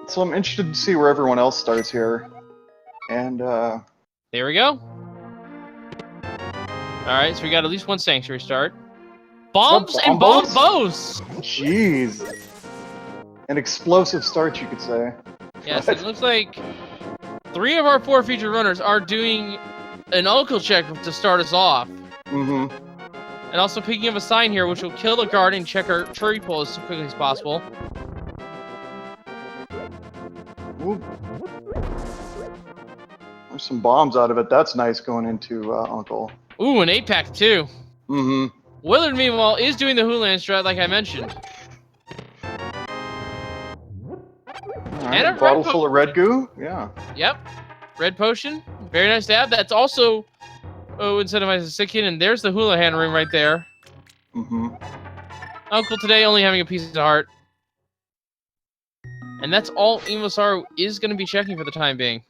So I'm interested to see where everyone else starts here. And, There we go. Alright, so we got at least one sanctuary start. Bombs and bomb bows! Jeez. An explosive start, you could say. Yes, it looks like 3 of our 4 featured runners are doing an uncle check to start us off. Mm-hmm. And also picking up a sign here, which will kill the guard and check our tree pole as quickly as possible. Ooh. There's some bombs out of it. That's nice going into Uncle. Ooh, an 8-pack too. Mm-hmm. Willard, meanwhile, is doing the Hoolan strat like I mentioned. Right, and a bottle full of red goo? Yeah. Yep. Red potion. Very nice dab. That's also incentivizes Sikin, and there's the Houlihan room right there. Mm-hmm. Uncle today only having a piece of heart. And that's all Imosaru is going to be checking for the time being.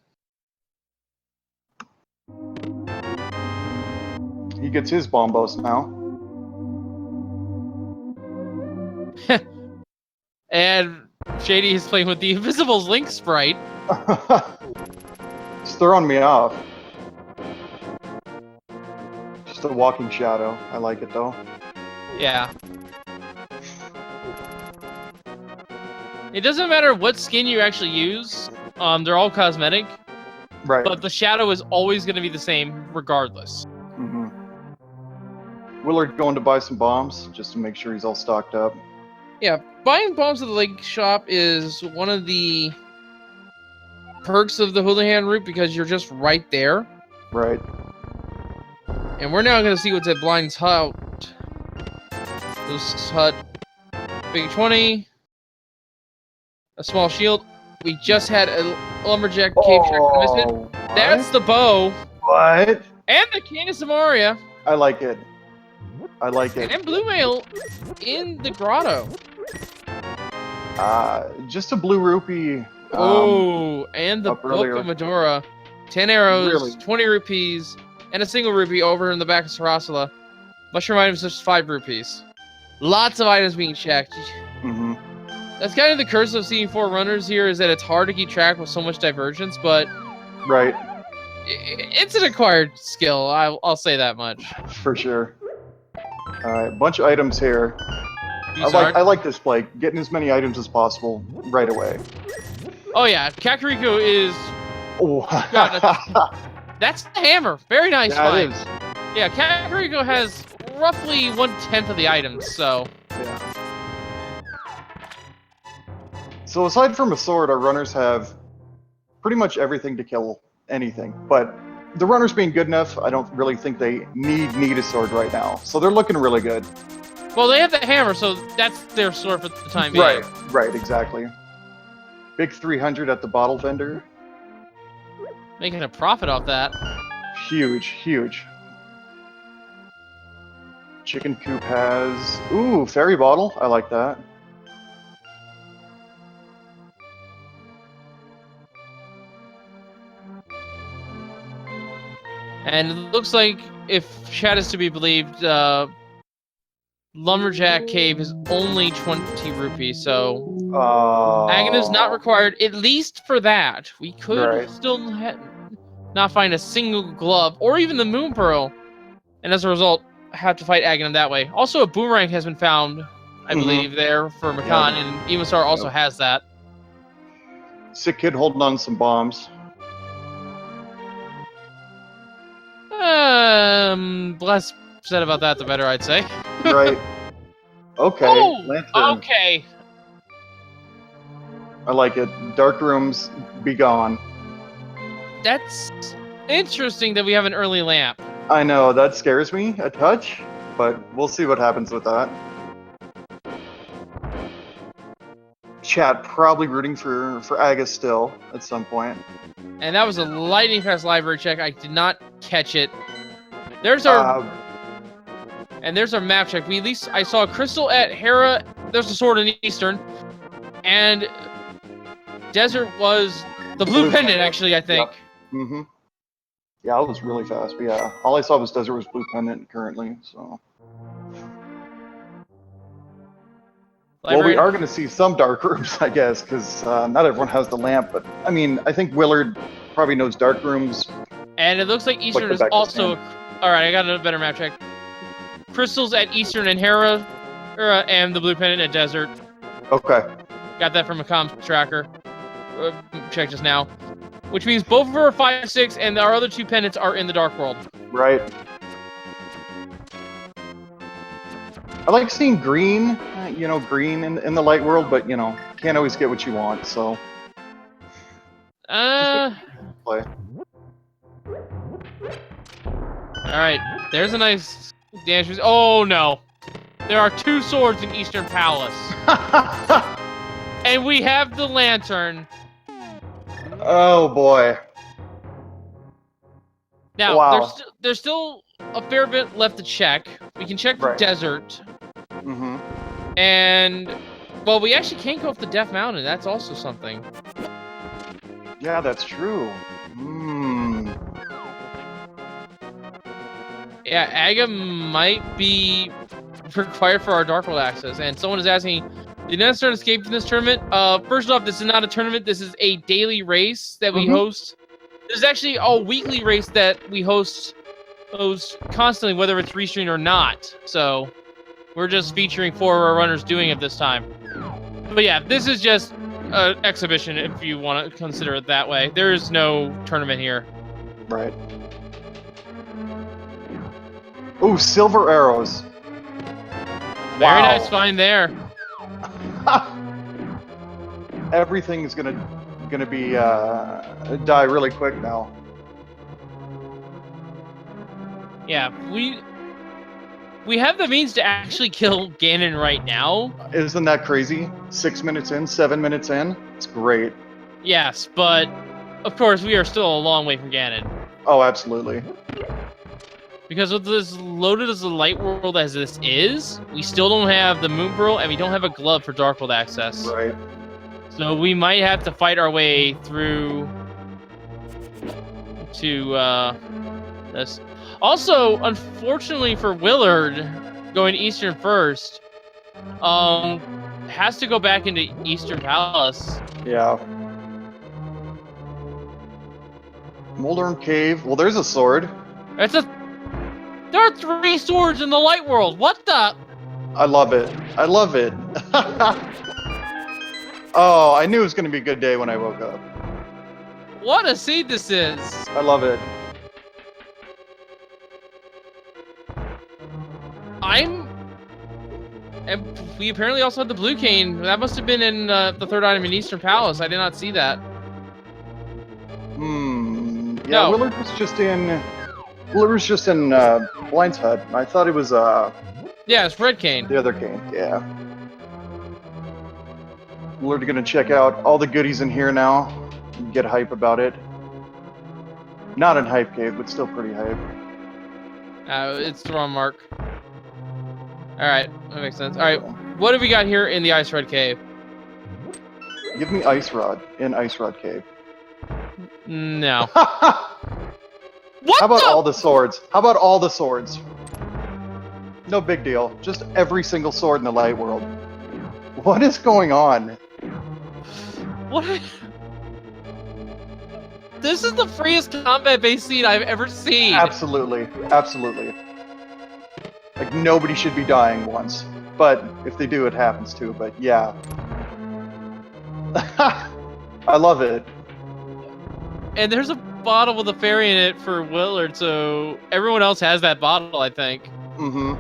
He gets his bombos now. And Shady is playing with the Invisible Link sprite. It's throwing me off. Just a walking shadow. I like it though. Yeah. It doesn't matter what skin you actually use. They're all cosmetic. Right. But the shadow is always going to be the same regardless. Mm-hmm. Willard going to buy some bombs just to make sure he's all stocked up. Yeah, buying bombs at the lake shop is one of the perks of the Houlihan route because you're just right there. Right. And we're now going to see what's at Blind's hut. This hut, big 20, a small shield. We just had a lumberjack cave check missing. That's the bow. What? And the Candace of Moria. I like it. I like it. And blue mail in the grotto. Just a blue rupee. And the Book earlier. of Medora. 10 arrows, Really? 20 rupees, and a single rupee over in the back of Sarasala. Mushroom items just 5 rupees. Lots of items being checked. Mm-hmm. That's kind of the curse of seeing 4 runners here, is that it's hard to keep track with so much divergence, but right, it's an acquired skill. I'll say that much. For sure. All right, bunch of items here. I like this play. Getting as many items as possible right away. Oh yeah, Kakariko is. Oh, God, that's the hammer. Very nice fight. It is. Yeah, Kakariko has roughly 1/10 of the items, so. Yeah. So aside from a sword, our runners have pretty much everything to kill anything. But the runners being good enough, I don't really think they need a sword right now. So they're looking really good. Well, they have the hammer, so that's their sword for the time being. Right, exactly. Big 300 at the bottle vendor. Making a profit off that. Huge. Chicken coop has... Ooh, fairy bottle. I like that. And it looks like, if chat is to be believed, Lumberjack Cave is only 20 rupees, so Agony is not required, at least for that. We could still not find a single glove, or even the Moon Pearl, and as a result, have to fight Aghanim that way. Also, a boomerang has been found, I believe, there for Makan, and Emasar also has that. Sick kid holding on some bombs. Less said about that, the better, I'd say. Right. Okay. Oh, Lantern. okay. I like it. Dark rooms, be gone. That's interesting that we have an early lamp. I know, that scares me a touch, but we'll see what happens with that. Chat probably rooting for Aga still at some point. And that was a lightning fast library check. I did not catch it. There's our and there's our map check. I saw a crystal at Hera. There's a sword in Eastern, and Desert was the blue pendant. Actually, I think. Yep. Yeah, it was really fast. But yeah, all I saw was Desert was blue pendant currently. So Well, we are going to see some dark rooms, I guess, because not everyone has the lamp. But I mean, I think Willard probably knows dark rooms. And it looks like Eastern is also. All right, I got a better map check. Crystals at Eastern and Hera, and the blue pendant at Desert. Okay. Got that from a comms tracker. Check just now. Which means both of her are 5-6, and our other 2 pendants are in the Dark World. Right. I like seeing green, green in the light world, but, can't always get what you want, so. Play. Alright, there's a nice dance. Oh, no. There are 2 swords in Eastern Palace. And we have the lantern. Oh, boy. Now, wow. there's still a fair bit left to check. We can check the desert. Mm-hmm. And, well, we actually can't go up the Death Mountain. That's also something. Yeah, that's true. Yeah, Aga might be required for our Dark World access. And someone is asking, did Nestor escape from this tournament? First off, this is not a tournament. This is a daily race that we host. There's actually a weekly race that we host constantly, whether it's restreamed or not. So we're just featuring 4 of our runners doing it this time. But yeah, this is just an exhibition if you want to consider it that way. There is no tournament here. Right. Ooh, silver arrows. Very nice find there. Everything's gonna be die really quick now. Yeah, we have the means to actually kill Ganon right now. Isn't that crazy? 6 minutes in, 7 minutes in. It's great. Yes, but of course we are still a long way from Ganon. Oh, absolutely. Because with as loaded as the light world as this is, we still don't have the Moon Pearl, and we don't have a glove for Dark World access. Right. So we might have to fight our way through to this. Also, unfortunately for Willard, going to Eastern first, has to go back into Eastern Palace. Yeah. Moldorm Cave. Well, there's a sword. There are 3 swords in the light world. What the? I love it. I love it. Oh, I knew it was going to be a good day when I woke up. What a seed this is. I love it. And we apparently also had the blue cane. That must have been in the 3rd item in Eastern Palace. I did not see that. Yeah, No. Willard was just in Blind's Hut. I thought it was Yeah, it's red cane. the other cane. Yeah. Willard gonna check out all the goodies in here now. And get hype about it. Not in hype cave, but still pretty hype. It's the wrong mark. Alright, that makes sense. Alright, what have we got here in the Ice Red Cave? Give me Ice Rod in Ice Rod Cave. No. What? How about all the swords? How about all the swords? No big deal. Just every single sword in the light world. What is going on? What? This is the freest combat-based scene I've ever seen. Absolutely. Absolutely. Like, nobody should be dying once. But if they do, it happens too. But yeah. I love it. And there's a bottle with a fairy in it for Willard, so everyone else has that bottle, I think. Mm-hmm.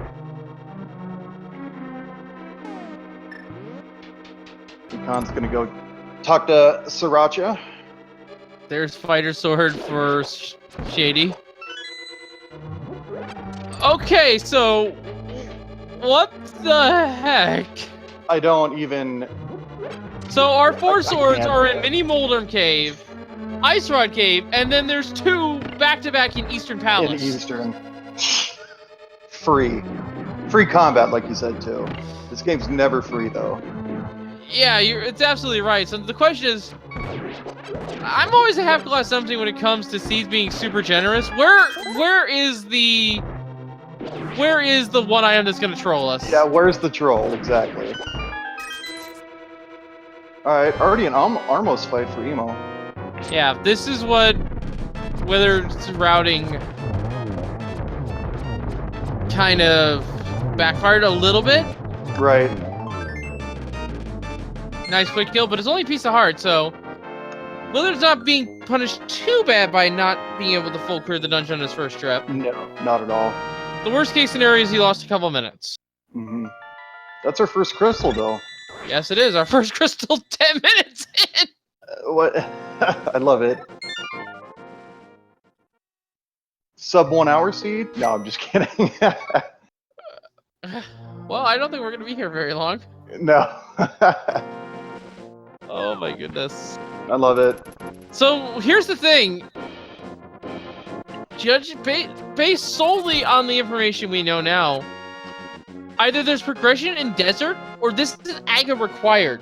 Khan's gonna go talk to Sriracha. There's fighter sword for Shady. Okay, so what the heck? I don't even. So our 4 swords are in Mini Moldorm Cave, Ice Rod Cave, and then there's 2 back-to-back in Eastern Palace. In Eastern. Free combat, like you said too. This game's never free though. Yeah, it's absolutely right. So the question is, I'm always a half-glass empty when it comes to seeds being super generous. Where is the one item that's gonna troll us? Yeah, where's the troll exactly? Alright, already an Armos fight for Emo. Yeah, this is what Willard's routing kind of backfired a little bit. Right. Nice quick kill, but it's only a piece of heart, so Willard's not being punished too bad by not being able to full clear the dungeon on his first trip. No, not at all. The worst case scenario is he lost a couple minutes. Mm-hmm. That's our first crystal, though. Yes, it is. Our first crystal 10 minutes in! What? I love it. Sub 1 hour seed? No, I'm just kidding. Well, I don't think we're going to be here very long. No. Oh my goodness. I love it. So, here's the thing. Based solely on the information we know now, either there's progression in desert, or this is AGA required.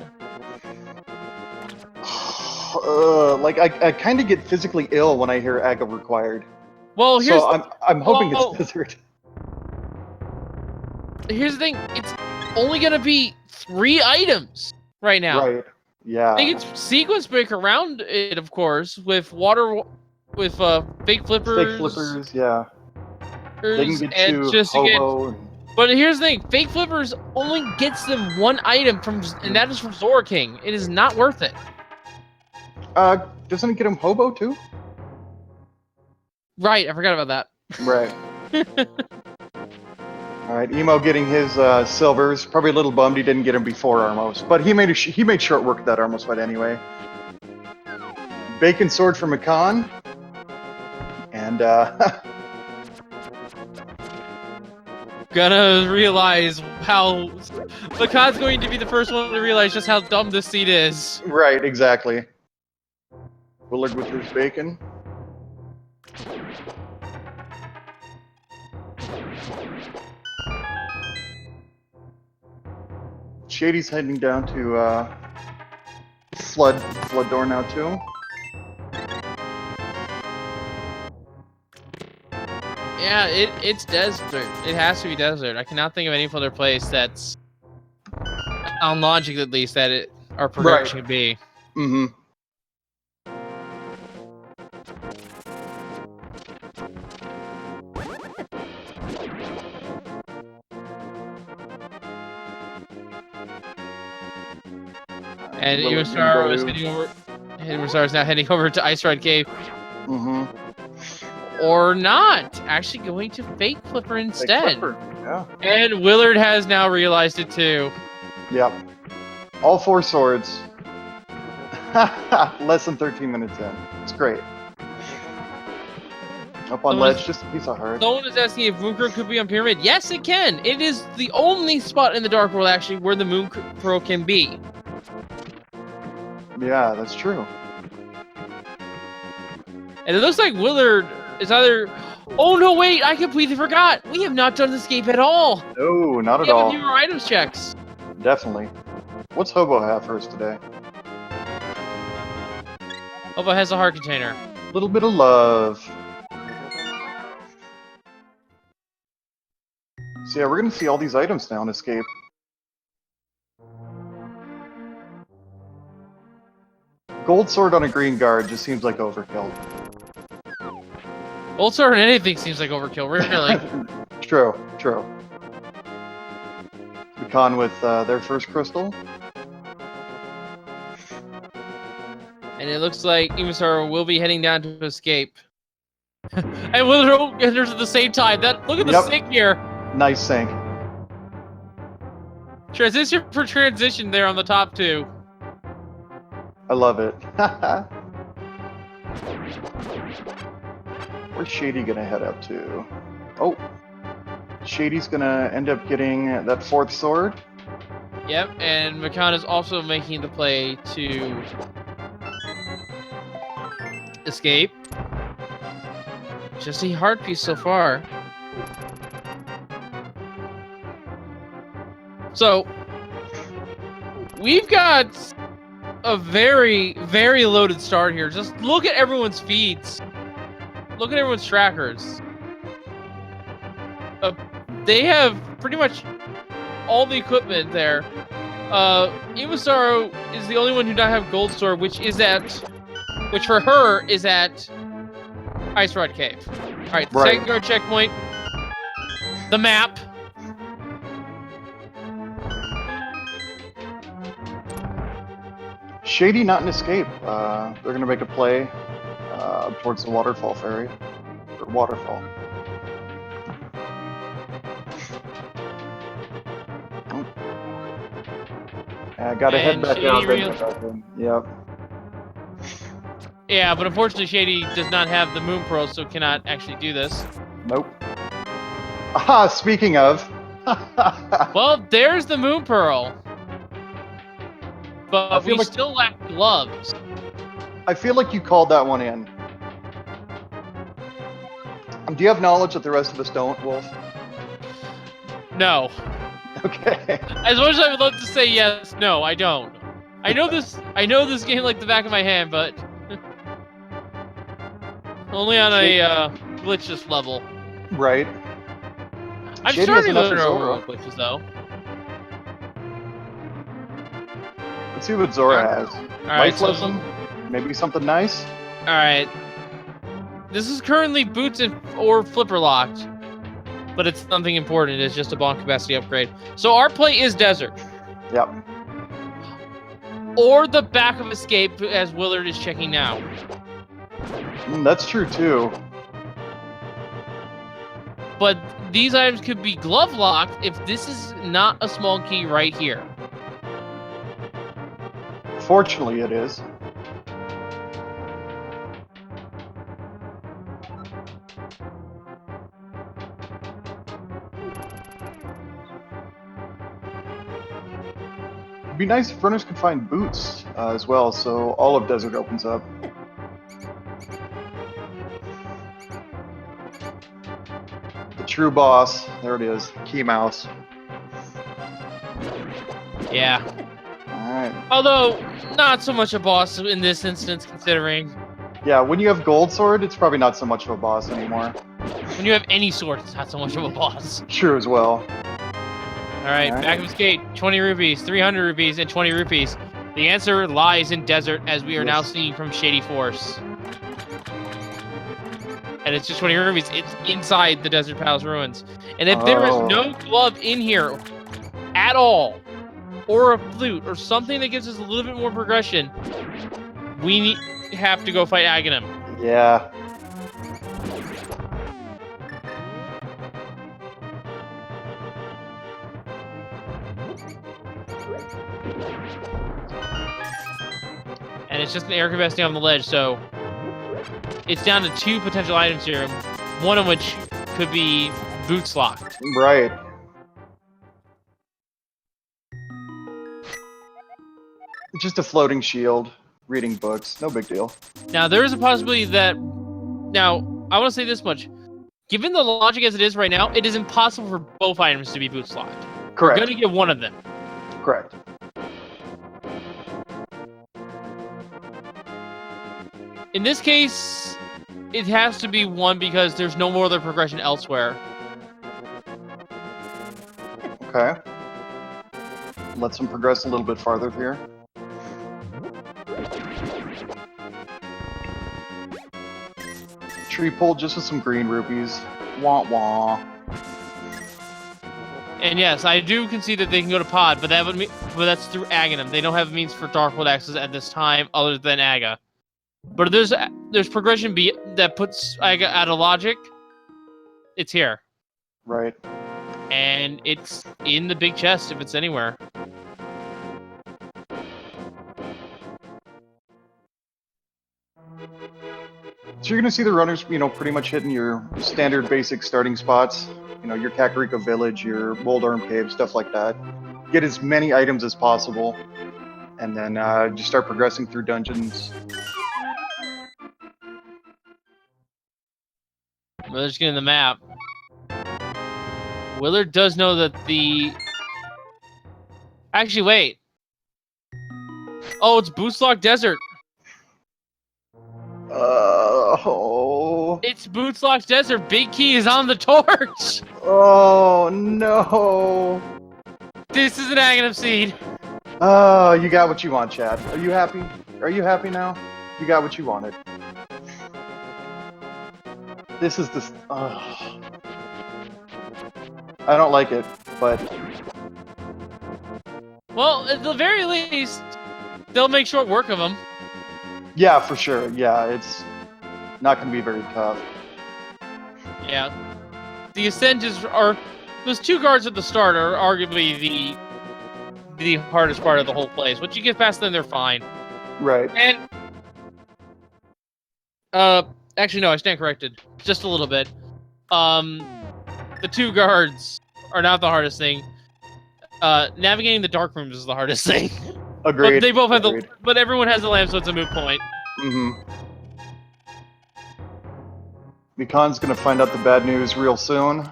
Like, I kind of get physically ill when I hear AGA required. Well, here's so I'm hoping it's desert. Here's the thing. It's only going to be 3 items right now. Right. Yeah. I think it's sequence break around it, of course, with with fake flippers. Fake flippers, yeah. They can get and you just hobo. But here's the thing: fake flippers only gets them 1 item and that is from Zora King. It is not worth it. Doesn't it get him hobo too? Right, I forgot about that. Right. All right, Emo getting his silvers. Probably a little bummed he didn't get him before Armos, but he made short work of that Armos fight anyway. Bacon sword for Makan, and gonna realize how Makan's going to be the first one to realize just how dumb this seed is. Right, exactly. Willard with his bacon. Shady's heading down to flood door now too. Yeah, it's desert. It has to be desert. I cannot think of any other place that's, on logic at least, that our progression could be. Mm-hmm. And Iwasar was heading over. Iwasar is now heading over to Ice Ride Cave. Mm-hmm. Or not. Actually going to Fake Flipper instead. Fake Flipper, yeah. And Willard has now realized it too. Yep. All 4 swords. Less than 13 minutes in. It's great. Up on ledge, just a piece of heart. Someone is asking if Moon Crow could be on Pyramid. Yes, it can. It is the only spot in the Dark World, actually, where the Moon Crow can be. Yeah, that's true. And it looks like Willard is either... Oh, no, wait! I completely forgot! We have not done the escape at all! No, not at all. all. We have a few more items checks. Definitely. What's Hobo have for us today? Hobo has a heart container. A little bit of love. So yeah, we're gonna see all these items now in Escape. Gold sword on a green guard just seems like overkill. Gold sword on anything seems like overkill, really. True, true. Pecan with their first crystal. And it looks like Imusar will be heading down to escape. And Willard enters at the same time. Look at the sync here. Nice sync. Transition for transition there on the top 2. I love it. Where's Shady gonna head up to? Oh, Shady's gonna end up getting that 4th sword. Yep, and Makan is also making the play to escape. Just a hard piece so far. So, we've got a very, very loaded start here. Just look at everyone's feeds. Look at everyone's trackers. They have pretty much all the equipment there. Iwasaro is the only one who does not have Gold Sword, which for her is at Ice Rod Cave. All right, second guard checkpoint. The map. Shady not an escape. They're gonna make a play towards the waterfall ferry. Or waterfall. Oh. I gotta head back out there. Yep. Yeah, but unfortunately Shady does not have the Moon Pearl, so cannot actually do this. Nope. Aha, speaking of. Well, there's the Moon Pearl. But we like, still lack gloves. I feel like you called that one in. Do you have knowledge that the rest of us don't, Wolf? No. Okay. As much as I would love to say yes, no, I don't. I know this game like the back of my hand, but only on a glitches level. Right. I'm starting to learn over glitches though. Let's see what Zora has. Life lesson? Maybe something nice? Alright. This is currently boots or flipper locked. But it's nothing important, it's just a bond capacity upgrade. So our play is desert. Yep. Or the back of escape, as Willard is checking now. That's true too. But these items could be glove locked if this is not a small key right here. Fortunately, it is. It'd be nice if runners could find boots as well, so all of Desert opens up. The true boss, there it is, Key Mouse. Yeah. Alright. Although, not so much a boss in this instance, considering. Yeah, when you have Gold Sword, it's probably not so much of a boss anymore. When you have any sword, it's not so much of a boss. True as well. Alright, back of escape, 20 rupees, 300 rupees, and 20 rupees. The answer lies in desert, as we are now seeing from Shady Force. And it's just 20 rupees. It's inside the Desert Palace ruins. And if there is no glove in here at all, or a flute, or something that gives us a little bit more progression, we have to go fight Aghanim. Yeah. And it's just an air capacity on the ledge, so it's down to 2 potential items here, one of which could be boots locked. Right. Just a floating shield, reading books, no big deal. Now, there is a possibility that... Now, I want to say this much. Given the logic as it is right now, it is impossible for both items to be boots locked. Correct. We're going to get one of them. Correct. In this case, it has to be one because there's no more other progression elsewhere. Okay. Let's them progress a little bit farther here. Tree pulled just with some green rupees. Wah wah. And yes, I do concede that they can go to Pod, but that would mean, that's through Aghanim. They don't have means for Darkwood access at this time other than Aga. But there's progression that puts Aga out of logic. It's here. Right. And it's in the big chest if it's anywhere. So you're going to see the runners, pretty much hitting your standard basic starting spots. Your Kakariko Village, your Moldarm Cave, stuff like that. Get as many items as possible. And then just start progressing through dungeons. Well, just getting the map. Willard does know that the... Actually, wait. Oh, it's Bootslock Desert. Oh. It's Bootslock Desert. Big Key is on the torch. Oh, no. This is an Aghanim seed. Oh, you got what you want, Chad. Are you happy? Are you happy now? You got what you wanted. This is the... I don't like it, but... Well, at the very least, they'll make short work of them. Yeah, for sure. Yeah, it's not going to be very tough. Yeah. The Ascent are... Those 2 guards at the start are arguably the hardest part of the whole place. Once you get past them, they're fine. Right. And... actually, no, I stand corrected. Just a little bit. The 2 guards are not the hardest thing. Navigating the dark rooms is the hardest thing. Agreed. But they both have Agreed. but everyone has the lamp, so it's a moot point. Mikan's gonna find out the bad news real soon.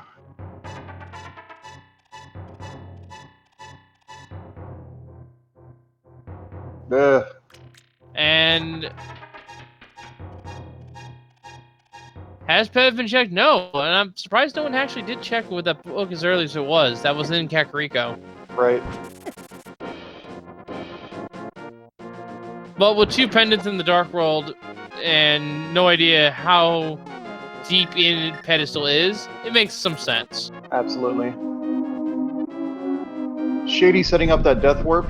Ugh. And... Has Pev been checked? No, and I'm surprised no one actually did check with that book as early as it was. That was in Kakariko. Right. But with 2 pendants in the Dark World and no idea how deep in Pedestal is, it makes some sense. Absolutely. Shady setting up that death warp.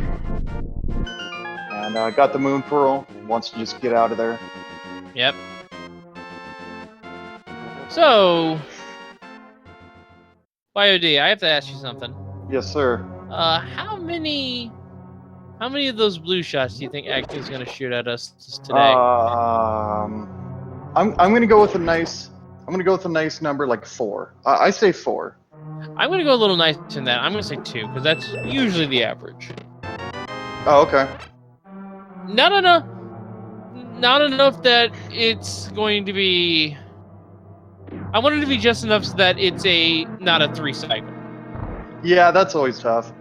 And got the moon pearl. Wants to just get out of there. Yep. So, YOD, I have to ask you something. Yes, sir. How many of those blue shots do you think Ek is going to shoot at us today? I'm gonna go with a nice. I'm gonna go with a nice number like 4. I say 4. I'm going to go a little nicer than that. I'm going to say 2 because that's usually the average. Oh, okay. Not enough that it's going to be. I want it to be just enough so that it's not a 3 cycle. Yeah, that's always tough.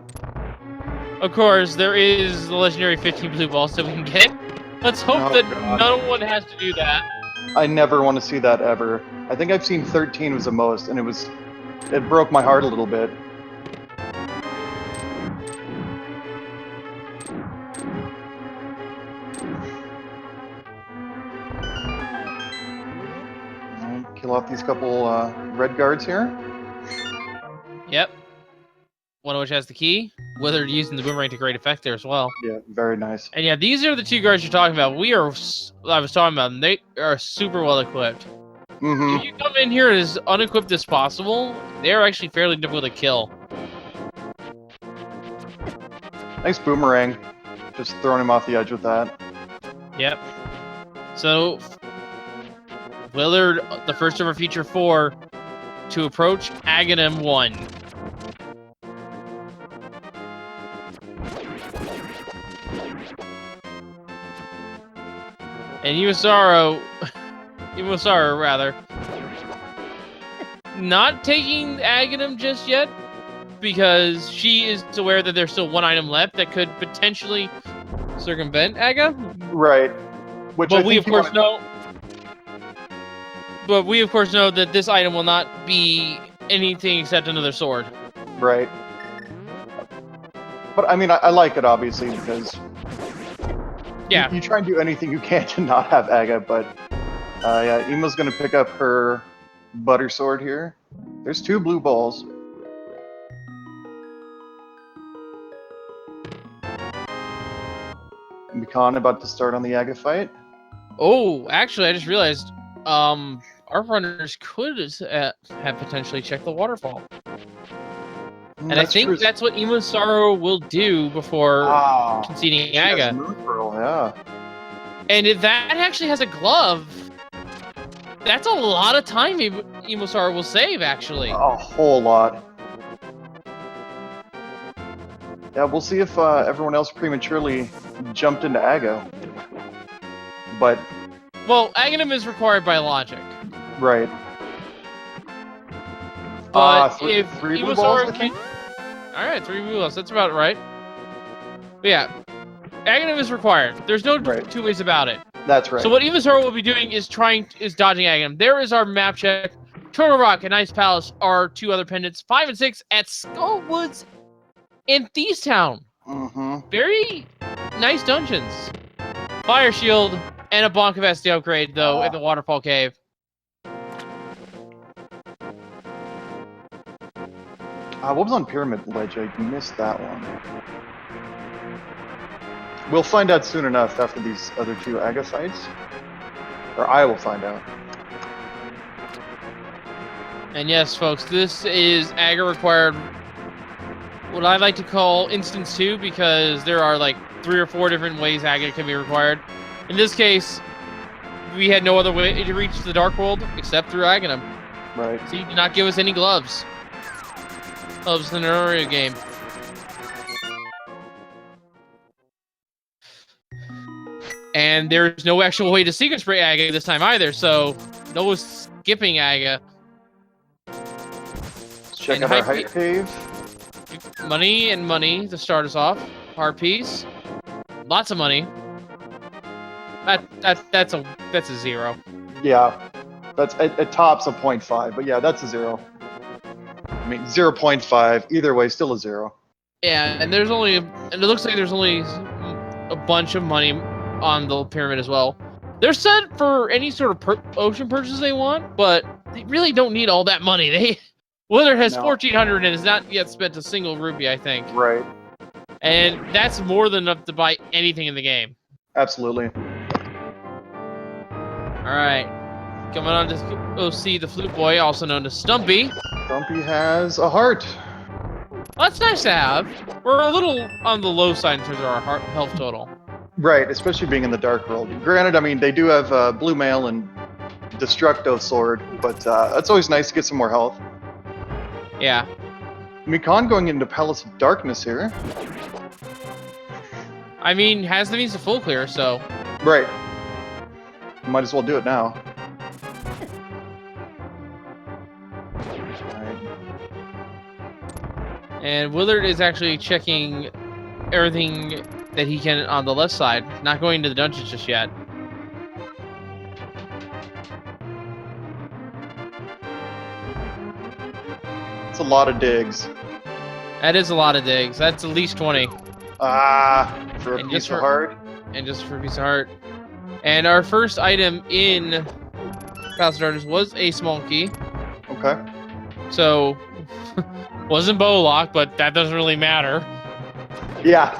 Of course, there is the legendary 15 blue balls that we can get. Let's hope that no one has to do that. I never want to see that ever. I think I've seen 13 was the most, and it broke my heart a little bit. Kill off these couple red guards here. Yep. One of which has the key. Whether using the boomerang to great effect there as well. Yeah, very nice. And yeah, these are the 2 guards you're talking about. I was talking about them. They are super well equipped. If you come in here as unequipped as possible, they're actually fairly difficult to kill. Nice boomerang. Just throwing him off the edge with that. Yep. So, Willard, the first of our feature 4, to approach Aghanim 1. And Iwasaro, rather, not taking Aghanim just yet, because she is aware that there's still 1 item left that could potentially circumvent Aga. Right. But we of course know. But we of course know that this item will not be anything except another sword. Right. But I mean, I like it obviously because. Yeah. You try and do anything you can to not have Aga, but yeah, Emo's gonna pick up her butter sword here. There's 2 blue balls. Mikan about to start on the Aga fight. Oh, actually, I just realized, our runners could have potentially checked the waterfall. And I think that's what Iwasaro will do before conceding Aga. Moon Pearl, yeah. And if that actually has a glove, that's a lot of time Iwasaro will save, actually. A whole lot. Yeah, we'll see if everyone else prematurely jumped into Aga. But... Well, Aghanim is required by logic. Right. But if three blue balls, I Iwasaro think? Alright, 3 blue balls, that's about right. But yeah, Aghanim is required. There's no 2 ways about it. That's right. So what Iwasaro will be doing is dodging Aghanim. There is our map check. Turtle Rock and Ice Palace are 2 other pendants. 5 and 6 at Skullwoods and Thiestown. Very nice dungeons. Fire shield and a bonk capacity upgrade, though, at the waterfall cave. What was on Pyramid Ledge? I missed that one. We'll find out soon enough after these other two Aga sites. Or I will find out. And yes, folks, this is Aga required, what I like to call Instance 2, because there are like 3 or 4 different ways Aga can be required. In this case, we had no other way to reach the Dark World except through Aghanim. Right. So he did not give us any gloves. Gloves in an earlier game. And there's no actual way to secret spray Aga this time either, so no skipping Aga. Let's check out our height cave. Money and money to start us off. Harpies. Lots of money. That's a 0. Yeah. That's it tops a 0.5, but yeah, that's a 0. I mean 0.5, either way, still a 0. Yeah, and it looks like there's only a bunch of money on the pyramid as well. They're set for any sort of ocean purchase they want, but they really don't need all that money. Wizard has 1,400 and has not yet spent a single rupee, I think. Right. And that's more than enough to buy anything in the game. Absolutely. Alright. Coming on to go see the Flute Boy, also known as Stumpy. Stumpy has a heart. Well, that's nice to have. We're a little on the low side in terms of our health total. Right, especially being in the Dark World. Granted, I mean, they do have Blue Mail and Destructo Sword, but that's always nice to get some more health. Yeah. Mikan going into Palace of Darkness here. I mean, has the means to full clear, so... Right. Might as well do it now. And Willard is actually checking everything that he can on the left side, not going to the dungeons just yet. It's a lot of digs. That is a lot of digs. That's at least 20. For a piece of heart. And just for a piece of heart. And our first item in Palace of Darkness was a small key. Okay. So, wasn't bow lock, but that doesn't really matter. Yeah.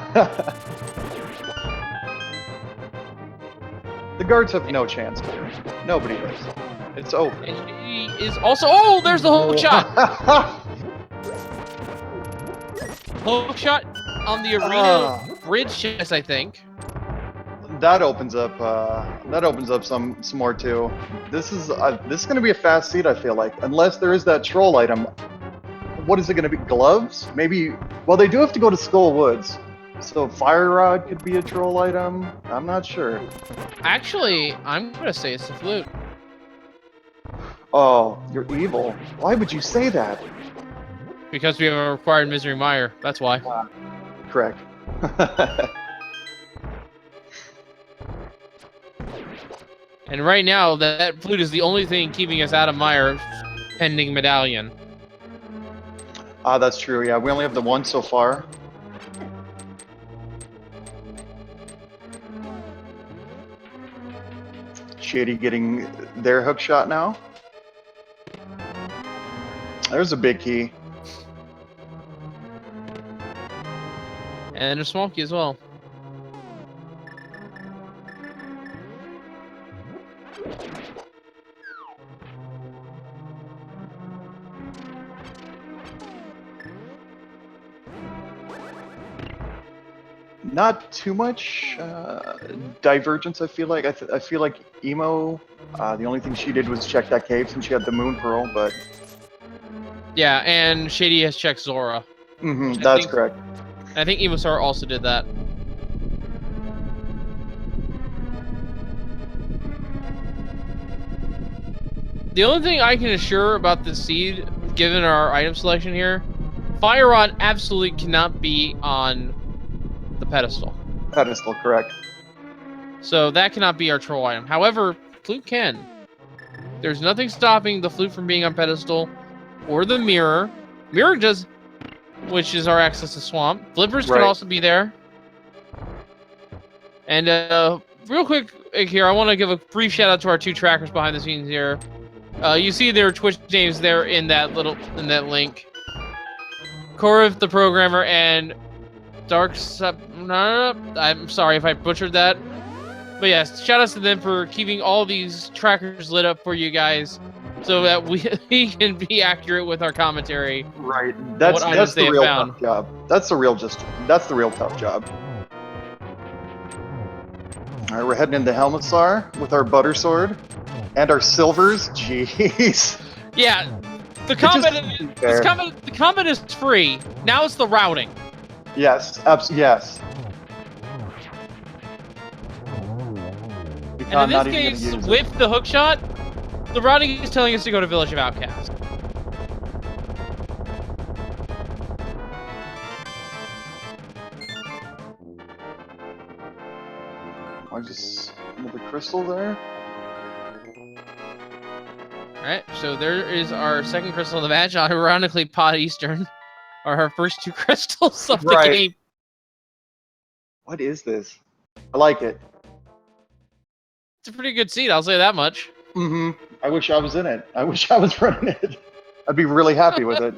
The guards have no chance here. Nobody does. It's over. And she is also... Oh, there's the hook shot! Hook shot on the arena bridge chest, I think. That opens up some more too. This is going to be a fast seed, I feel like, unless there is that troll item. What is it going to be? Gloves? Maybe. Well, they do have to go to Skull Woods, so Fire Rod could be a troll item. I'm not sure. Actually, I'm going to say it's the flute. Oh, you're evil. Why would you say that? Because we have a required Misery Mire. That's why. Correct. And right now, that flute is the only thing keeping us out of Mire, pending Medallion. That's true. Yeah, we only have the one so far. Shady getting their hook shot now. There's a big key. And a small key as well. Not too much divergence, I feel like. I feel like Emo, the only thing she did was check that cave since she had the Moon Pearl, but... Yeah, and Shady has checked Zora. Mm-hmm, that's correct. I think Emosar also did that. The only thing I can assure about the seed, given our item selection here, Fire Rod absolutely cannot be on the pedestal. Pedestal, correct. So that cannot be our troll item. However, Flute can. There's nothing stopping the Flute from being on pedestal, or the Mirror. Mirror does which is our access to swamp. Flippers Right. could also be there. And real quick here, I want to give a brief shout out to our 2 trackers behind the scenes here. You see their Twitch names there in that link. Korov the programmer and I'm sorry if I butchered that. But yes, shout outs to them for keeping all these trackers lit up for you guys so that we can be accurate with our commentary. Right. That's the real tough job. That's the real tough job. Alright, we're heading into Helmetsar with our butter sword and our silvers. Jeez. Yeah. The combat is free. Now it's the routing. Yes, yes. And in this case, with the hookshot, the routing is telling us to go to Village of Outcasts. I just another crystal there. Alright, so there is our second crystal in the match. Ironically, Pod Eastern are our first 2 crystals of the game. What is this? I like it. It's a pretty good seat, I'll say that much. Mm-hmm. I wish I was in it. I wish I was running it. I'd be really happy with it.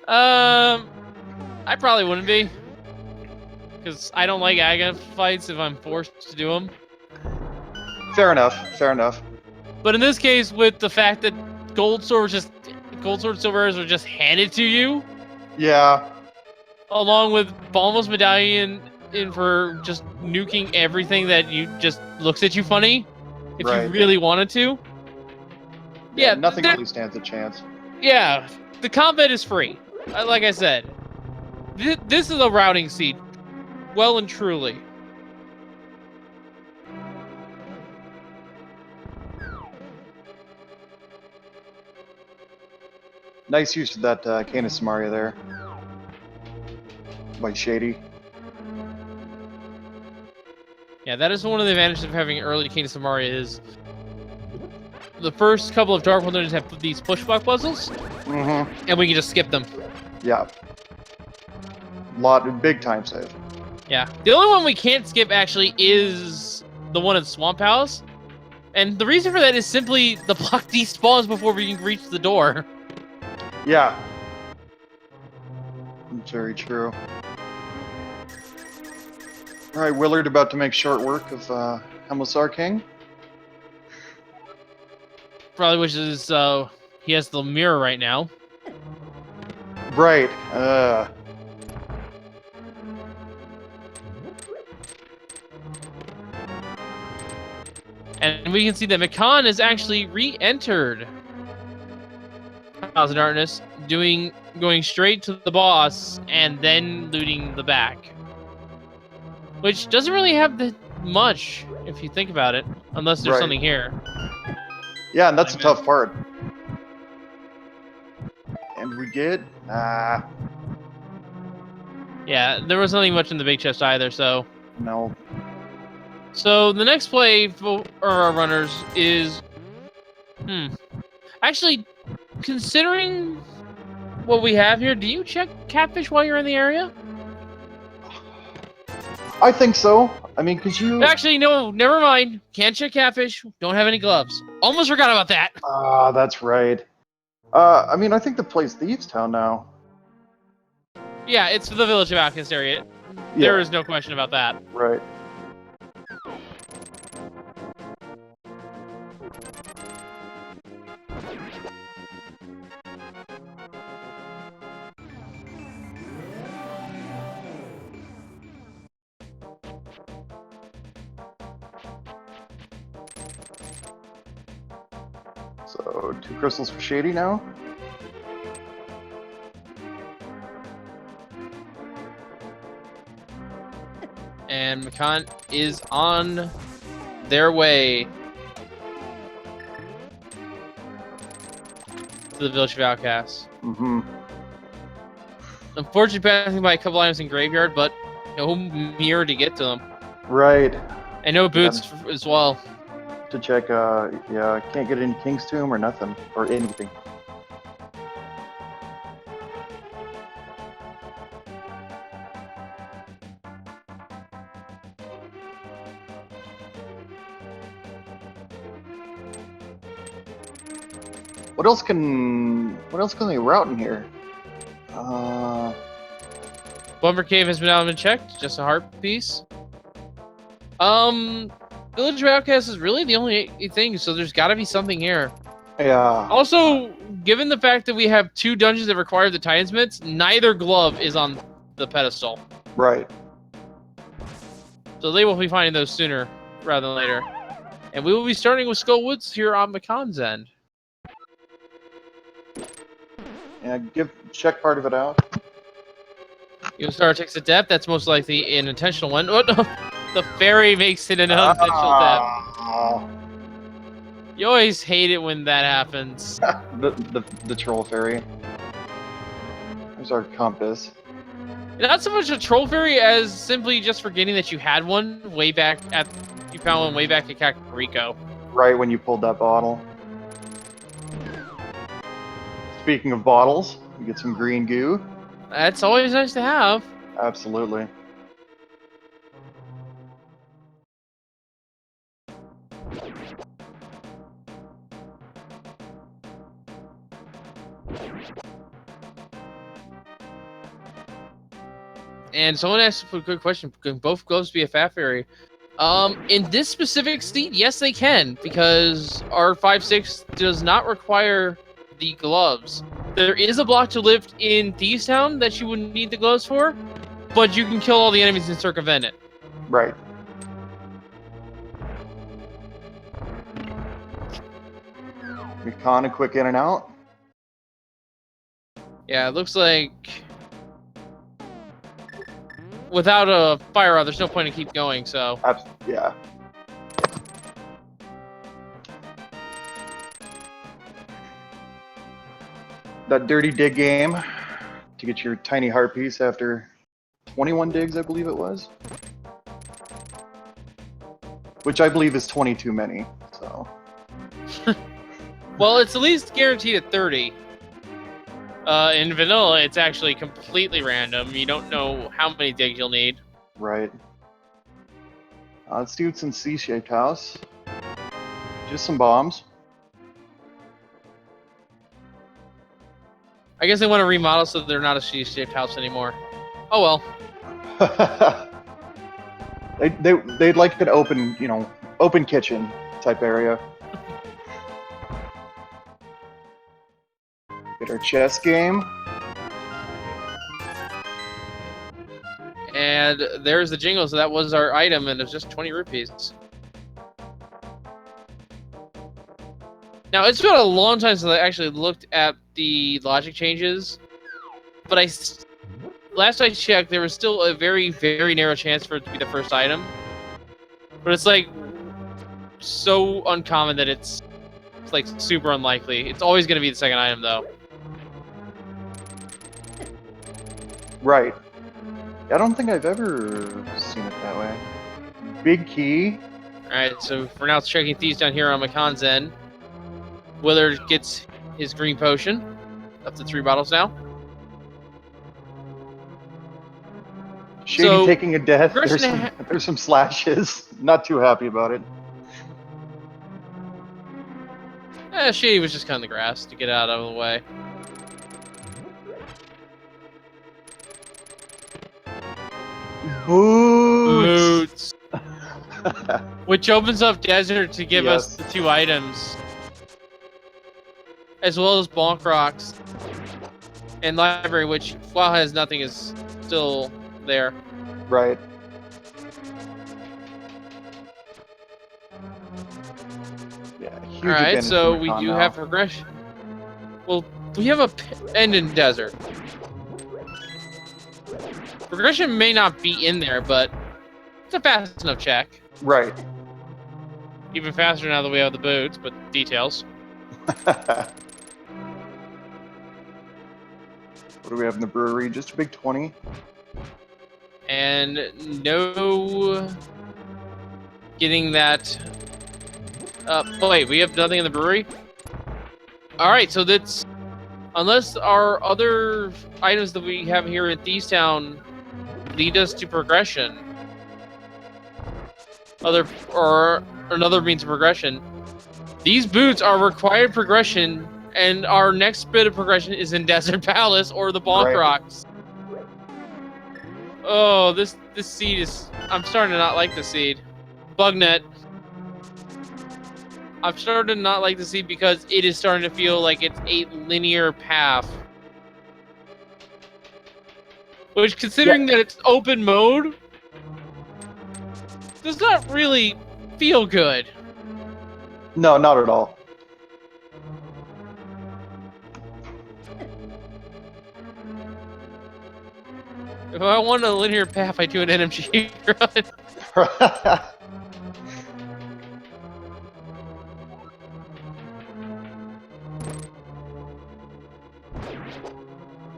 I probably wouldn't be. Because I don't like Aga fights if I'm forced to do them. Fair enough. Fair enough. But in this case, with the fact that Gold Sword, Silver Arrows were just handed to you. Yeah. Along with Balmos Medallion in for just nuking everything that you just looks at you funny. If you really wanted to. Yeah, nothing really stands a chance. Yeah, the combat is free. Like I said, this is a routing seat. Well and truly. Nice use of that Canis Samaria there. By Shady. Yeah, that is one of the advantages of having early Canis Samaria is the first couple of Dark Wilderness have these pushback puzzles, and we can just skip them. Yeah. Big time save. Yeah. The only one we can't skip actually is the one at Swamp House. And the reason for that is simply the block despawns before we can reach the door. Yeah. Very true. Alright, Willard about to make short work of Helmetsar King. Probably wishes he has the mirror right now. Right. And we can see that Makan has actually re-entered House of Darkness, going straight to the boss and then looting the back. Which doesn't really have much, if you think about it, unless there's something here. Yeah, and that's a tough part. And we get... Yeah, there wasn't nothing much in the big chest either, so... No. So, the next play for our runners is... Actually, considering what we have here, do you check catfish while you're in the area? I think so. I mean, because you... Actually, no, never mind. Can't check catfish. Don't have any gloves. Almost forgot about that. Ah, that's right. I mean, I think the play's Thieves Town now. Yeah, it's the Village of Outcasts area. There is no question about that. Right. So, 2 crystals for Shady now. And Makan is on their way to the Village of Outcasts. Unfortunately, passing by a couple items in Graveyard, but no mirror to get to them. Right. And no boots as well. To check, yeah, can't get into King's Tomb or nothing, or anything. What else can they route in here? Bumper Cave has been checked. Just a heart piece. Village of Outcasts is really the only thing, so there's got to be something here. Yeah. Also, given the fact that we have 2 dungeons that require the Titan's Mitts, neither glove is on the pedestal. Right. So they will be finding those sooner rather than later. And we will be starting with Skull Woods here on Makan's end. Yeah, check part of it out. You'll start takes a depth. That's most likely an intentional one. Oh, no. The fairy makes it an unintentional depth. You always hate it when that happens. the troll fairy. There's our compass. Not so much a troll fairy as simply just forgetting that you had one way back at you found one way back at Kakariko. Right when you pulled that bottle. Speaking of bottles, we get some green goo. That's always nice to have. Absolutely. And someone asked a good question: can both gloves be a fat fairy? In this specific state, yes, they can, because our 5/6 does not require the gloves. There is a block to lift in Thieves Town that you would need the gloves for, but you can kill all the enemies and circumvent it. Right. Recon a quick in and out. Yeah, it looks like without a fire rod, there's no point in keep going. So yeah. That dirty dig game to get your tiny heart piece after 21 digs, I believe it was. Which I believe is 20 too many, so. Well, it's at least guaranteed at 30. In vanilla, it's actually completely random. You don't know how many digs you'll need. Right. Let's do it in C-shaped house. Just some bombs. I guess they want to remodel so they're not a C-shaped house anymore. Oh well. They'd like an open, open kitchen type area. Get our chess game. And there's the jingle, so that was our item, and it was just 20 rupees. Now, it's been a long time since I actually looked at the logic changes, but last I checked, there was still a very, very narrow chance for it to be the first item. But it's like so uncommon that it's like super unlikely. It's always going to be the second item, though. Right. I don't think I've ever seen it that way. Big key. Alright, so for now, it's checking thieves down here on Makan's end. Willard gets his green potion. Up to 3 bottles now. Shady taking a death. There's some slashes. Not too happy about it. Shady was just cutting the grass to get out of the way. Boots. Which opens up desert to give us the 2 items. As well as bonk rocks. And library, which while has nothing is still there. Right. Yeah, huge. Alright, so we do have progression. Well, we have a end in desert. Progression may not be in there, but it's a fast enough check. Right. Even faster now that we have the boots, but details. What do we have in the brewery? Just a big 20. And no getting that. Oh wait, we have nothing in the brewery? Alright, so that's... Unless our other items that we have here in Thieves Town lead us to progression. Or another means of progression. These boots are required progression and our next bit of progression is in Desert Palace or the Bonk Rocks. Oh, this seed is... I'm starting to not like the seed. Bugnet. I'm starting to not like the seed because it is starting to feel like it's a linear path. Which, considering that it's open mode, does not really feel good. No, not at all. If I want a linear path, I do an NMG run.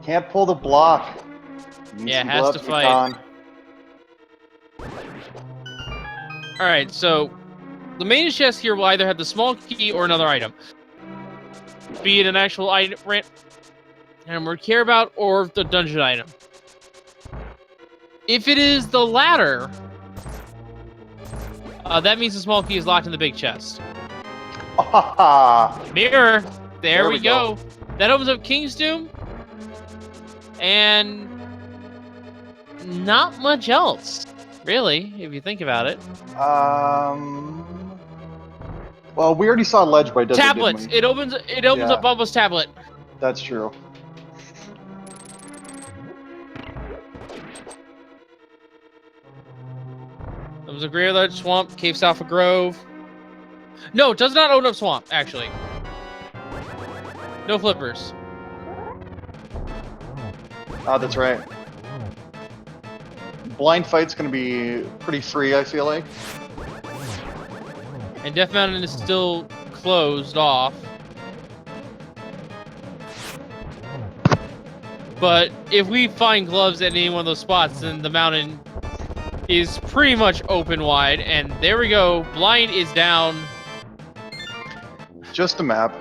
Can't pull the block. Yeah, has to fight. Alright, so the main chest here will either have the small key or another item. Be it an actual item we care about or the dungeon item. If it is the latter, that means the small key is locked in the big chest. Mirror! There we go. That opens up King's Doom. And not much else, really, if you think about it. Well, we already saw ledge by Desert. Tablets. It opens up Bubba's tablet. That's true. There was a Graveyard Swamp, Caves Alpha Grove. No, it does not open up Swamp, actually. No flippers. Oh, that's right. Blind Fight's gonna be pretty free, I feel like. And Death Mountain is still closed off. But if we find gloves at any one of those spots, then the mountain is pretty much open wide. And there we go. Blind is down. Just a map.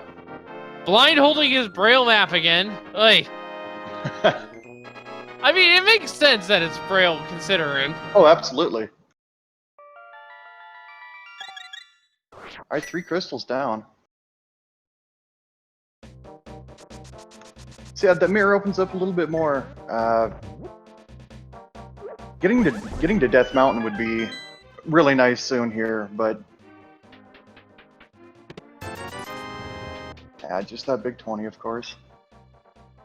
Blind holding his Braille map again. Oy. I mean, it makes sense that it's Braille, considering. Oh, absolutely. Alright, 3 crystals down. See, that mirror opens up a little bit more. Getting to Death Mountain would be really nice soon here, but... yeah, just that big 20, of course.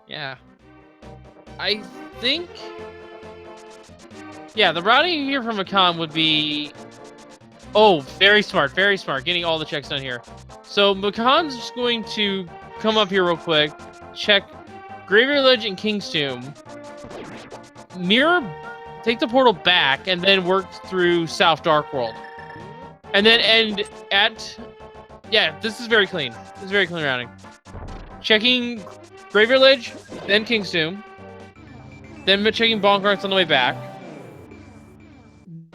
Yeah. I think... yeah, the routing here from Makan would be... oh, very smart, getting all the checks done here. So Makan's just going to come up here real quick, check Graveyard Ledge and King's Tomb, mirror, take the portal back, and then work through South Dark World. And then end at... yeah, this is very clean. This is very clean routing. Checking Graveyard Ledge, then King's Tomb. Then checking Bonk Rocks on the way back.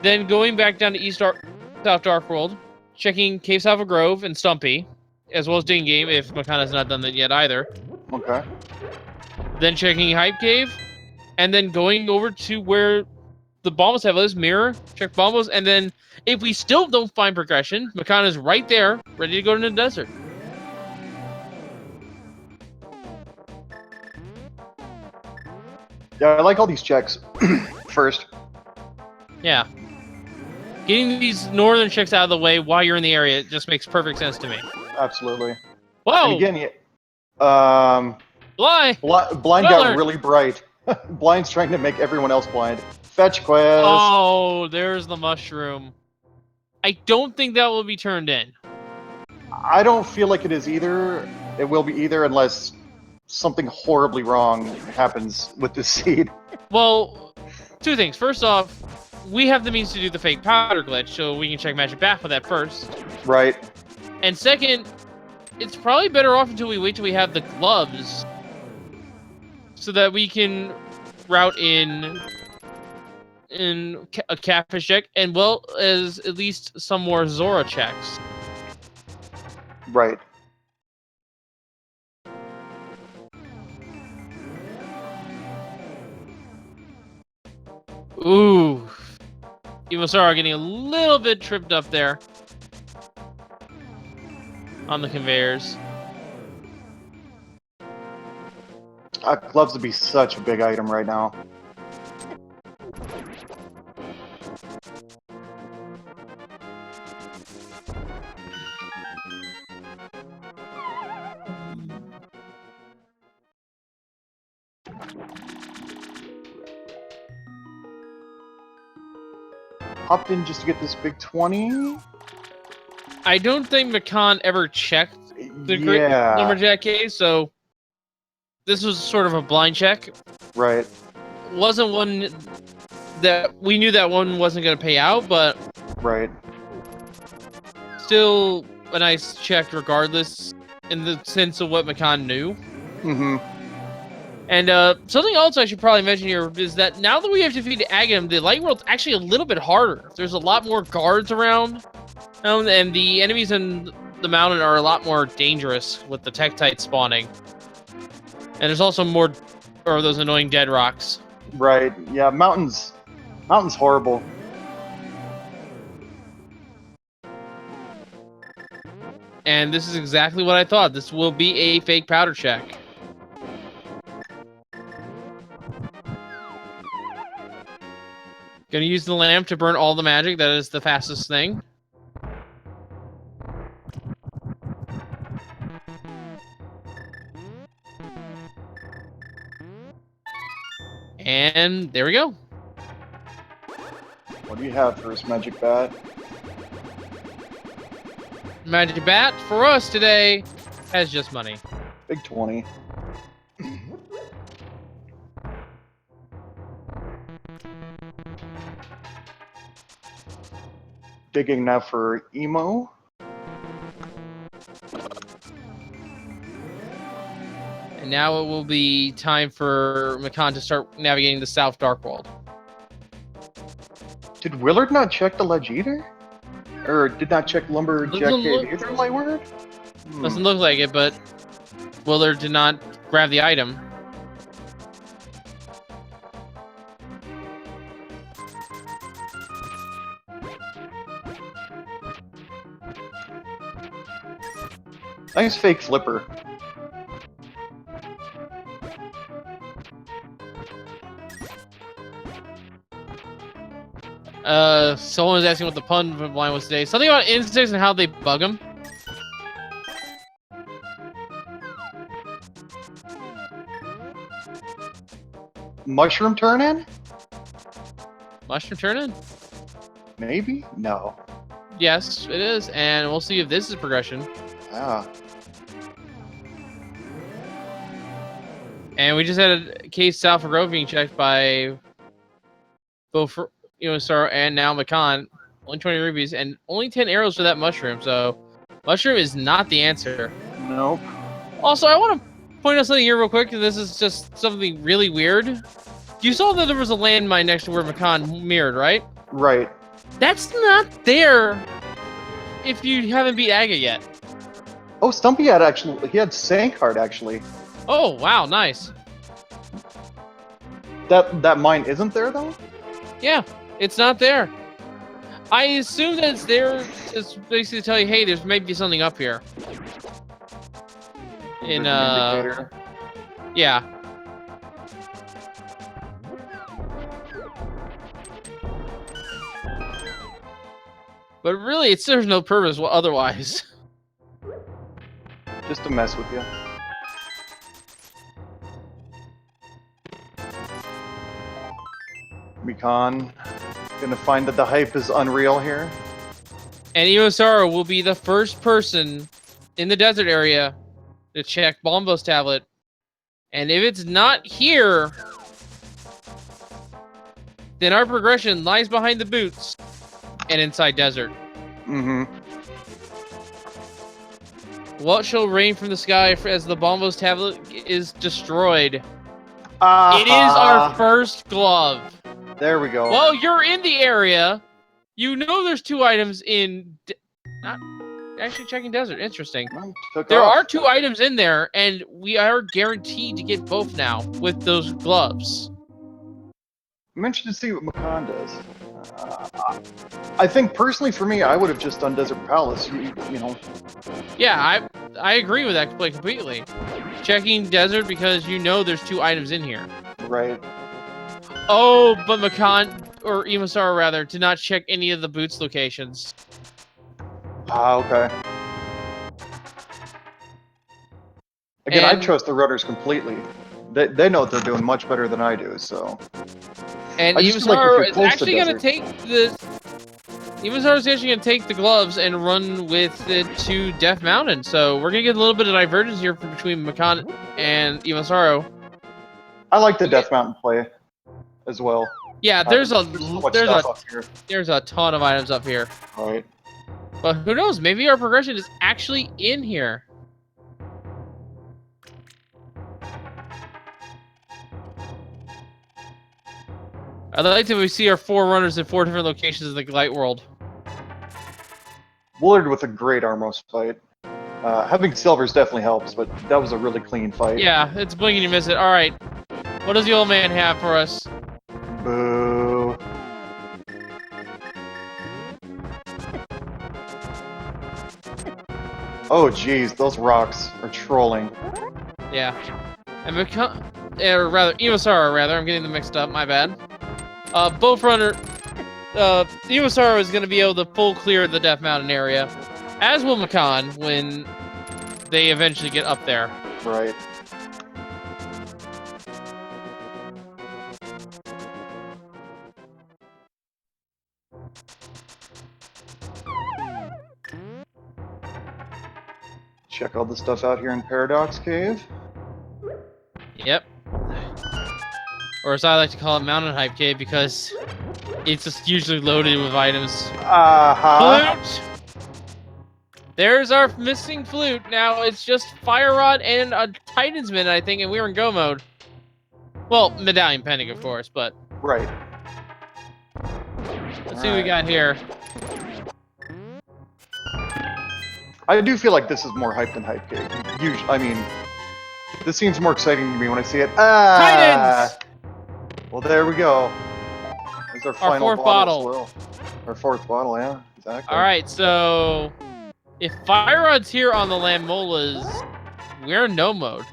Then going back down to South Dark World. Checking Caves Alpha Grove and Stumpy. As well as Ding Game, if Makan has not done that yet either. Okay. Then checking Hype Cave. And then going over to where the Bombos have is, mirror, check Bombos, and then if we still don't find progression, Makan is right there, ready to go to the desert. Yeah, I like all these checks first. Yeah. Getting these northern checks out of the way while you're in the area just makes perfect sense to me. Absolutely. Whoa! And again, Blind got really bright. Blind's trying to make everyone else blind. Fetch quest. Oh, there's the mushroom. I don't think that will be turned in. I don't feel like it is either. It will be either unless something horribly wrong happens with this seed. Well, 2 things. First off, we have the means to do the fake powder glitch, so we can check Magic Bath with that first. Right. And second, it's probably better off until we wait till we have the gloves, so that we can route in a catfish check, and well as at least some more Zora checks. Right. Ooh. Ivosara getting a little bit tripped up there on the conveyors. Gloves would be such a big item right now. Hopped in just to get this big 20. I don't think McCon ever checked the Lumberjack case, so this was sort of a blind check. Right. Wasn't one that we knew that one wasn't going to pay out, but right. Still a nice check regardless in the sense of what McCon knew. Mm-hmm. And something else I should probably mention here is that now that we have defeated Aghanim, the Light World's actually a little bit harder. There's a lot more guards around, and the enemies in the mountain are a lot more dangerous with the Tektite spawning. And there's also more of those annoying dead rocks. Right. Yeah, mountain's horrible. And this is exactly what I thought. This will be a fake powder check. Gonna use the lamp to burn all the magic. That is the fastest thing. And there we go. What do you have for his magic bat? Magic bat for us today has just money. Big 20. Digging now for Emo. And now it will be time for McCon to start navigating the South Dark World. Did Willard not check the ledge either? Or did not check Lumberjack Cave either, my word? Doesn't look like it, but Willard did not grab the item. Nice fake flipper. Someone was asking what the pun line was today. Something about insects and how they bug them. Mushroom turn-in? Mushroom turn-in? Maybe? No. Yes, it is. And we'll see if this is progression. Ah. And we just had a case South for Grove being checked by both Star and now McCon. Only 20 rubies and only 10 arrows for that mushroom. So, mushroom is not the answer. Nope. Also, I want to point out something here real quick. This is just something really weird. You saw that there was a landmine next to where McCon mirrored, right? Right. That's not there if you haven't beat Aga yet. Oh, Stumpy had he had Sankard actually. Oh, wow, nice. That mine isn't there though? Yeah, it's not there. I assume that it's there to basically tell you, hey, there's maybe something up here. Yeah. But really, it serves no purpose otherwise. Just to mess with you. Recon. Gonna find that the hype is unreal here. And Iosara will be the first person in the desert area to check Bombo's tablet. And if it's not here, then our progression lies behind the boots and inside desert. Mm-hmm. What shall rain from the sky as the Bombo's tablet is destroyed? It is our first glove. There we go. Well, you're in the area. You know there's two items in... Not actually checking desert. Interesting. There are two items in there, and we are guaranteed to get both now with those gloves. I'm interested to see what McCon does. I think personally for me, I would have just done Desert Palace. You know. Yeah, I agree with that play completely. Checking desert because you know there's 2 items in here. Right. Oh, but Makan, or Imasara rather, did not check any of the boots locations. Ah, okay. Again, I trust the runners completely. They know what they're doing much better than I do, so... And Imasara is actually going to take the... Imasara's actually going to take the gloves and run with it to Death Mountain. So we're going to get a little bit of divergence here between Makan and Imasaro. I like the Death Mountain play as well. Yeah, there's a ton of items up here. All right. But who knows? Maybe our progression is actually in here. I'd like to see our 4 runners in 4 different locations in the Light World. Willard with a great Armos fight. Having silvers definitely helps, but that was a really clean fight. Yeah, it's blink and you miss it. All right. What does the old man have for us? Boo. Oh, geez, those rocks are trolling. Yeah. And Imasara, rather. I'm getting them mixed up. My bad. Both runner... Imasara is going to be able to full clear the Death Mountain area, as will Makan when they eventually get up there. Right. Check all the stuff out here in Paradox Cave. Yep. Or as I like to call it, Mountain Hype Cave, because it's just usually loaded with items. Flute! There's our missing flute. Now it's just Fire Rod and a Titan's Mid, I think, and we're in go mode. Well, Medallion Pending, of course, but... Right. Let's see what we got here. I do feel like this is more hype than Hype Cave. Usually, I mean, this seems more exciting to me when I see it. Titans! Well, there we go. There's our final 4th bottle. Well. Our 4th bottle, yeah, exactly. Alright, so... If Fire Rod's here on the Lammolas, we're in no mode.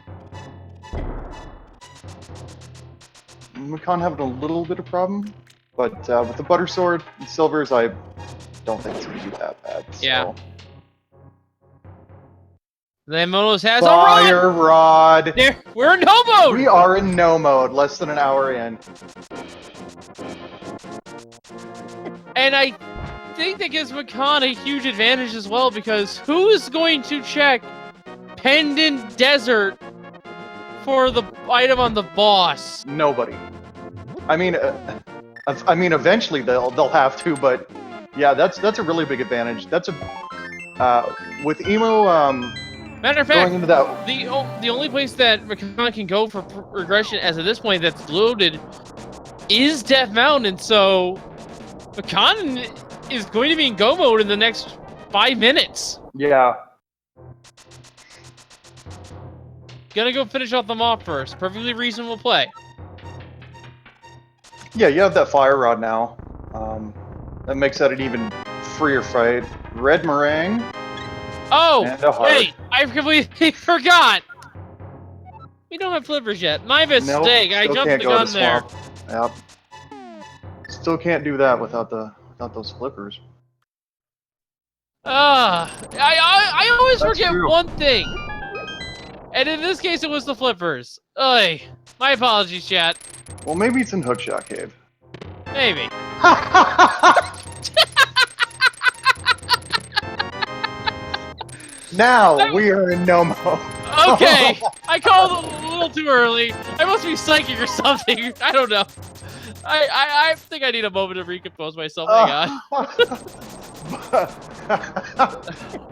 Makan having a little bit of problem, but with the Butter Sword and Silvers, I don't think it's going to be that bad. So. Yeah. Lammolas has Fire Rod! There, we're in no mode! We are in no mode, less than an hour in. And I think that gives Makan a huge advantage as well, because who is going to check Pendant Desert for the item on the boss? Nobody. I mean, eventually they'll have to, but yeah, that's a really big advantage. That's a with Emo. Matter of fact, going into that... the only place that Makan can go for regression as of this point that's loaded is Death Mountain, so Makan is going to be in go mode in the next 5 minutes. Yeah. Gonna go finish off them off first. Perfectly reasonable play. Yeah, you have that Fire Rod now. That makes that an even freer fight. Red Meringue. Oh, wait, I completely forgot. We don't have flippers yet. My mistake. Nope, I jumped the gun there. Yep. Still can't do that without those flippers. I always forget one thing. And in this case, it was the flippers. Oy. My apologies, chat. Well, maybe it's in Hookshot Cave. Maybe. Now we are in no mode. Okay, I called a little too early. I must be psychic or something. I don't know. I think I need a moment to recompose myself. Hang on.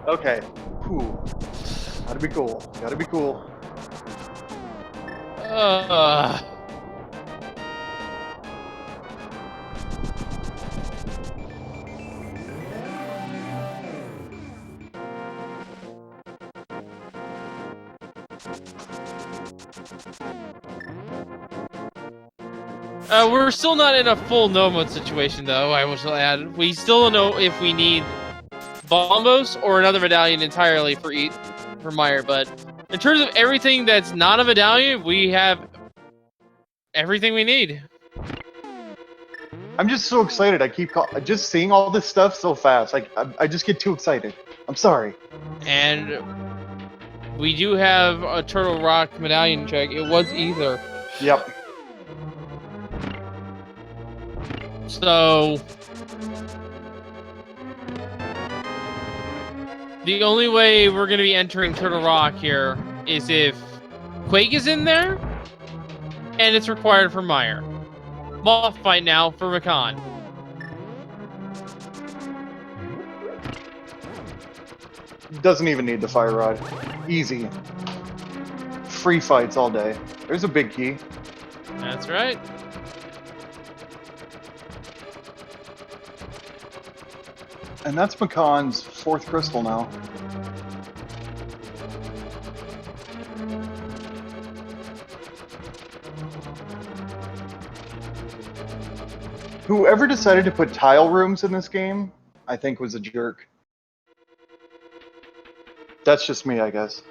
Okay. Whew. Gotta be cool. Gotta be cool. We're still not in a full no mode situation, though. I will add, we still don't know if we need Bombos or another medallion entirely for for Meyer, but in terms of everything that's not a medallion, we have everything we need. I'm just so excited. I keep just seeing all this stuff so fast. I just get too excited. I'm sorry. And we do have a Turtle Rock medallion check. It was either. Yep. So the only way we're going to be entering Turtle Rock here is if Quake is in there, and it's required for Meyer. Moth fight now for Rakan. Doesn't even need the fire rod. Easy. Free fights all day. There's a big key. That's right. And that's Makan's 4th crystal now. Whoever decided to put tile rooms in this game, I think was a jerk. That's just me, I guess.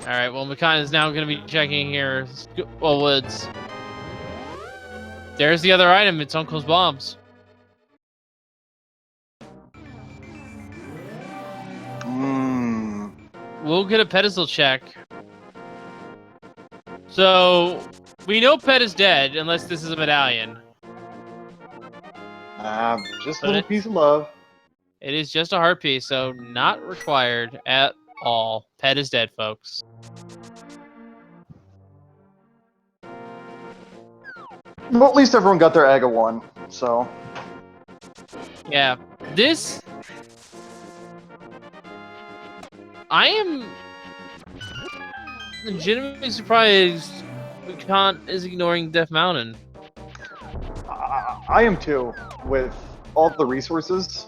Alright, well, Makan is now going to be checking here. Well, Woods. There's the other item. It's Uncle's bombs. We'll get a pedestal check. So, we know Pet is dead, unless this is a medallion. Just a little piece of love. It is just a heart piece, so not required at all. Pet is dead, folks. Well, at least everyone got their Aga 1, so... Yeah, this... I am legitimately surprised Kant is ignoring Death Mountain. I am too, with all the resources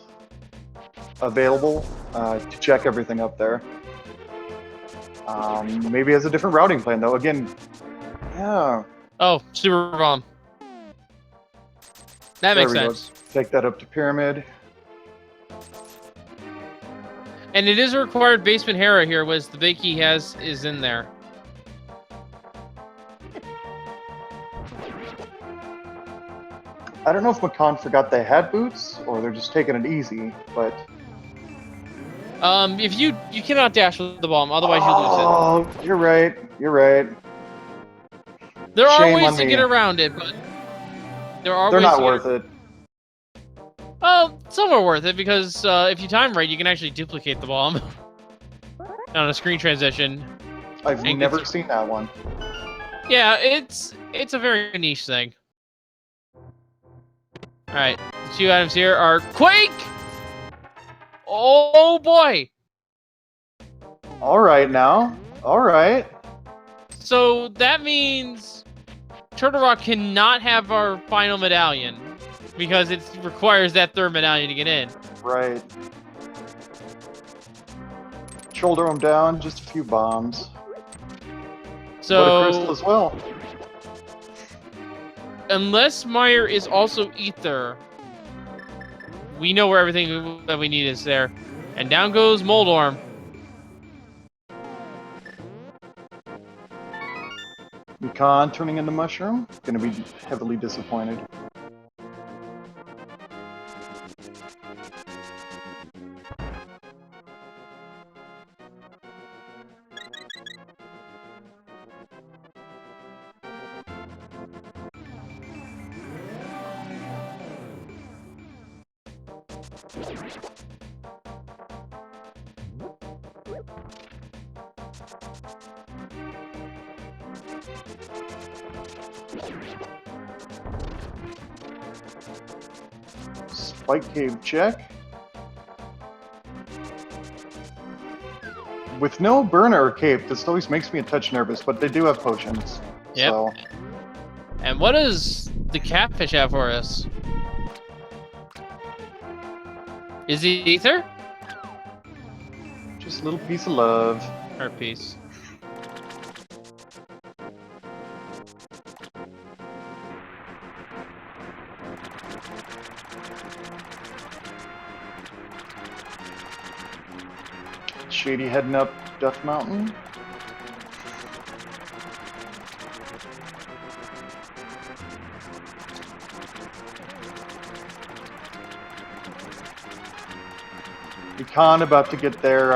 available to check everything up there. Maybe has a different routing plan, though. Again, yeah. Oh, super bomb. That makes sense. Take that up to Pyramid. And it is a required basement Hera here, was the big key is in there. I don't know if Makan forgot they had boots, or they're just taking it easy, but... If you cannot dash with the bomb, otherwise you lose it. Oh, you're right. You're right. There are ways to get around it, but there are They're ways not worth it. Well, some are worth it because if you time right, you can actually duplicate the bomb on a screen transition. I've never seen that one. Yeah, it's a very niche thing. All right, the 2 items here are Quake. Oh boy! All right now. All right. So that means Turtle Rock cannot have our final medallion because it requires that 3rd medallion to get in. Right. Shoulder them down, just a few bombs. So but a crystal as well. Unless Meyer is also Ether, we know where everything that we need is there. And down goes Moldorm. Makan turning into Mushroom. Gonna be heavily disappointed. Spike Cave check. With no burner or cape, this always makes me a touch nervous, but they do have potions. Yep. So. And what does the catfish have for us? Is he Ether? Just a little piece of love. Heart piece. Shady heading up Death Mountain. Econ about to get their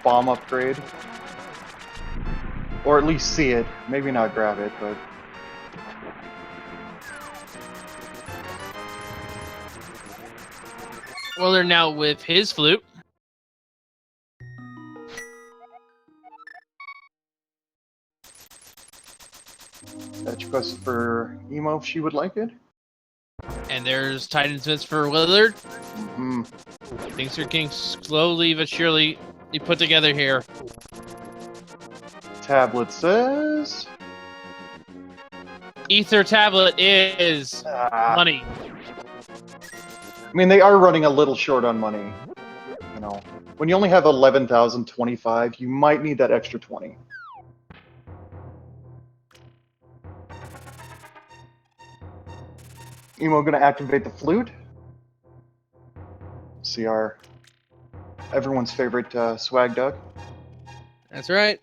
bomb upgrade. Or at least see it. Maybe not grab it, but... Well, they're now with his flute. Fetch quest for Emo if she would like it. And there's Titan Smiths for Willard. Mm-hmm. Things are getting slowly but surely put together here. Tablet says... Ether Tablet is money. I mean, they are running a little short on money. You know, when you only have 11,025, you might need that extra 20. Emo gonna activate the flute. See our everyone's favorite swag duck. That's right.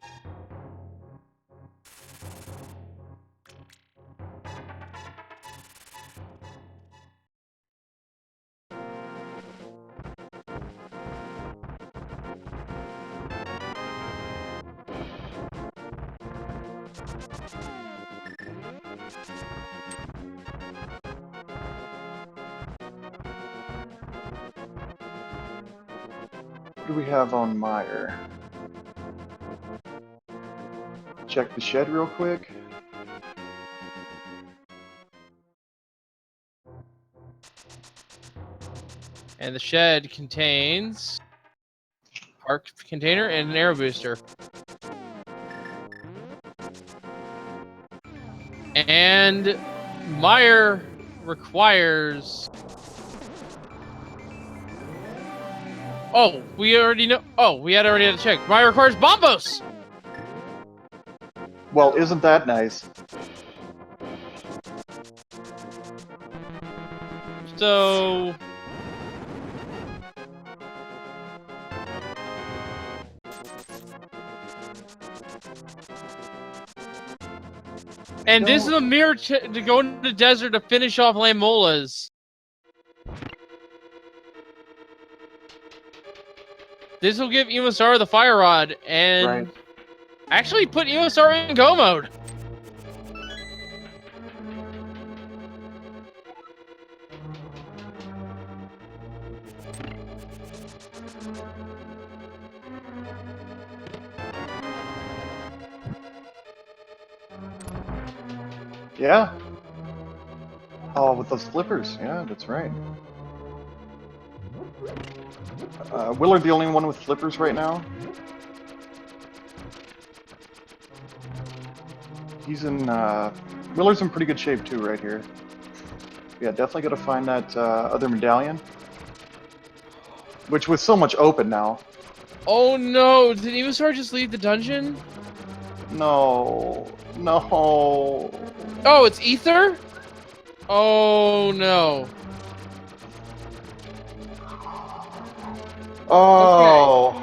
What do we have on Meyer? Check the shed real quick. And the shed contains arc container and an arrow booster. And Meyer requires... Oh, we already know. Oh, we already had to check. Meyer requires Bombos! Well, isn't that nice? So... And this is a mirror to go into the desert to finish off Lamola's. This will give Iwasara the fire rod and actually put Iwasara in go mode. Yeah. Oh, with those flippers. Yeah, that's right. Willard the only one with flippers right now? He's in, Willard's in pretty good shape too right here. Yeah, definitely gotta find that other medallion. Which was so much open now. Oh no, did Iwasara just leave the dungeon? No. No. Oh, it's Ether? Oh no. Oh. Okay.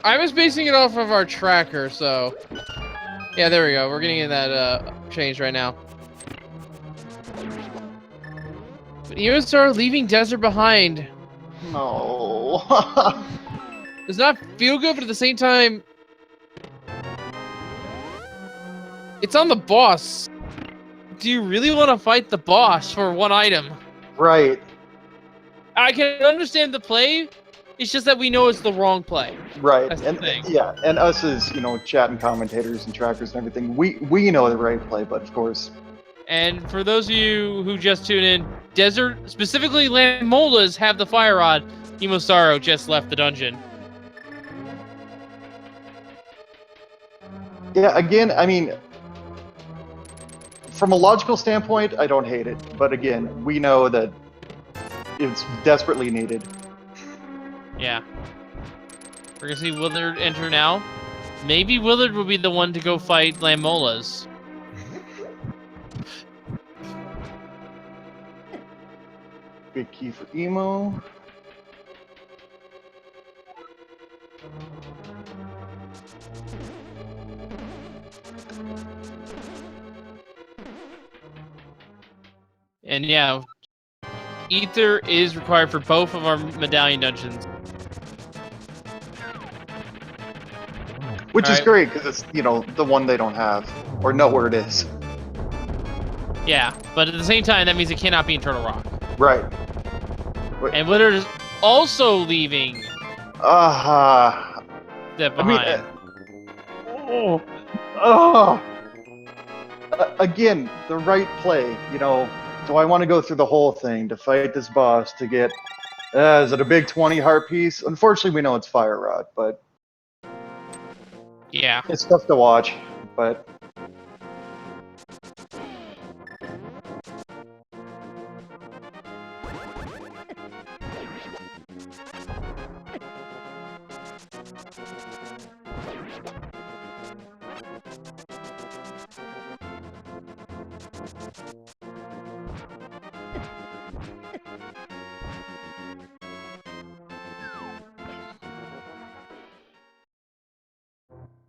I was basing it off of our tracker, so... Yeah, there we go. We're getting in that change right now. But Iwasara leaving desert behind. No. Does not feel good, but at the same time... It's on the boss. Do you really want to fight the boss for one item? Right. I can understand the play. It's just that we know it's the wrong play. Right. That's and the thing. Yeah, and us as, you know, chat and commentators and trackers and everything, we know the right play, but of course. And for those of you who just tune in, Desert, specifically Lamola's, have the fire rod. Iwasara just left the dungeon. Yeah, again, I mean, from a logical standpoint, I don't hate it. But again, we know that it's desperately needed. Yeah. We're gonna see Willard enter now. Maybe Willard will be the one to go fight Lamola's. big key for Emo. And yeah, Ether is required for both of our medallion dungeons. Which is great, because it's, you know, the one they don't have, or know where it is. Yeah, but at the same time, that means it cannot be in Turtle Rock. Right. Wait. And Blitter is also leaving that behind. Again, the right play, you know, do I want to go through the whole thing to fight this boss to get, is it a big 20 heart piece? Unfortunately, we know it's Fire Rod, but yeah, it's tough to watch, but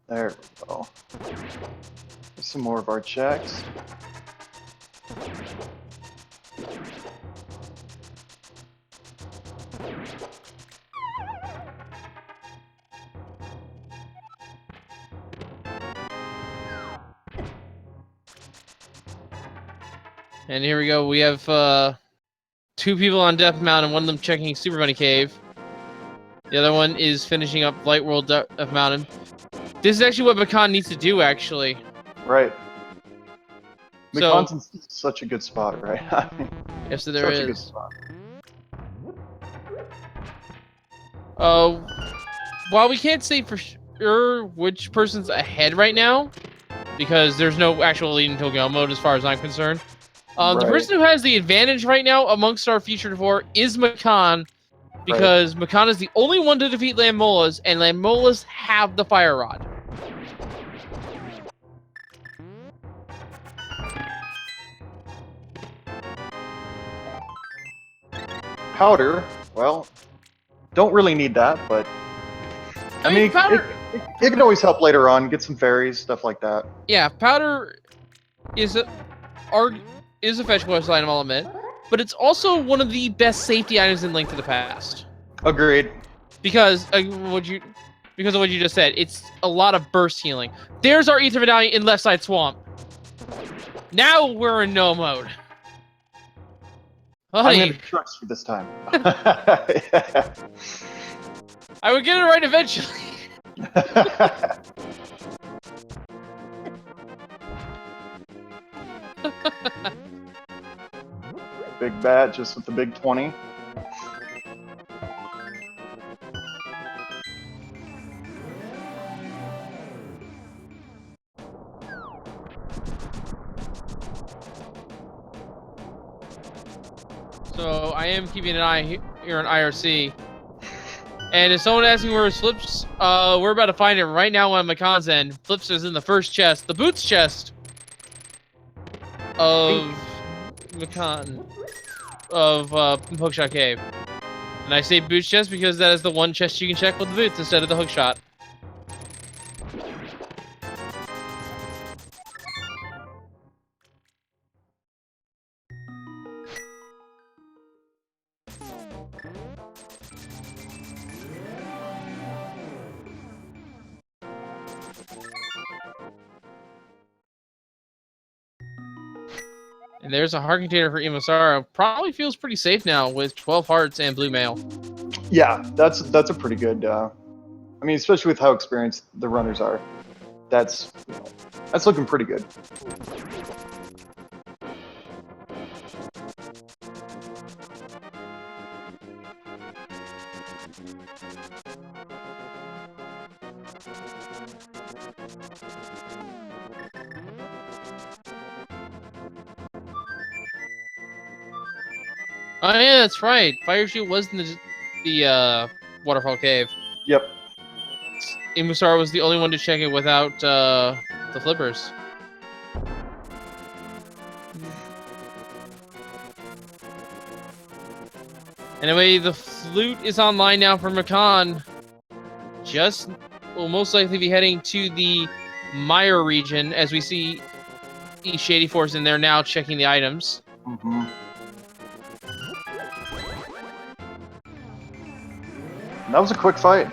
there we go. Some more of our checks. and here we go. We have 2 people on Death Mountain, one of them checking Super Bunny Cave. The other one is finishing up Light World Death Mountain. This is actually what Makan needs to do, actually. Right. So, McConn's in such a good spot, right? yes, there is. Such a good spot. While we can't say for sure which person's ahead right now, because there's no actual leading to go mode as far as I'm concerned, the person who has the advantage right now amongst our featured 4 is Makan, because Makan is the only one to defeat Lammolas, and Lammolas have the Fire Rod. Powder, well, don't really need that, but I mean Powder, it can always help later on, get some fairies, stuff like that. Yeah, Powder is a fetch quest item, I'll admit, but it's also one of the best safety items in Link to the Past. Agreed. Because of what you just said, it's a lot of burst healing. There's our Ether Medallion in Left Side Swamp. Now we're in no mode. I'm gonna trust you this time. I would get it right eventually. Big bat just with the big 20. So I am keeping an eye here on IRC. And if someone asking where his Flips, we're about to find it right now on Makan's end. Flips is in the first chest, the boots chest of Makan, of Hookshot Cave. And I say boots chest because that is the one chest you can check with the boots instead of the hookshot. And there's a heart container for Imasara. Probably feels pretty safe now with 12 hearts and blue mail. Yeah, that's a pretty good. I mean, especially with how experienced the runners are, that's looking pretty good. Oh yeah, that's right. Fire Shield was in the Waterfall Cave. Yep. Imusar was the only one to check it without the flippers. Anyway, the flute is online now for Makan. Just will most likely be heading to the Mire region as we see Shady Force in there now checking the items. Mm-hmm. That was a quick fight.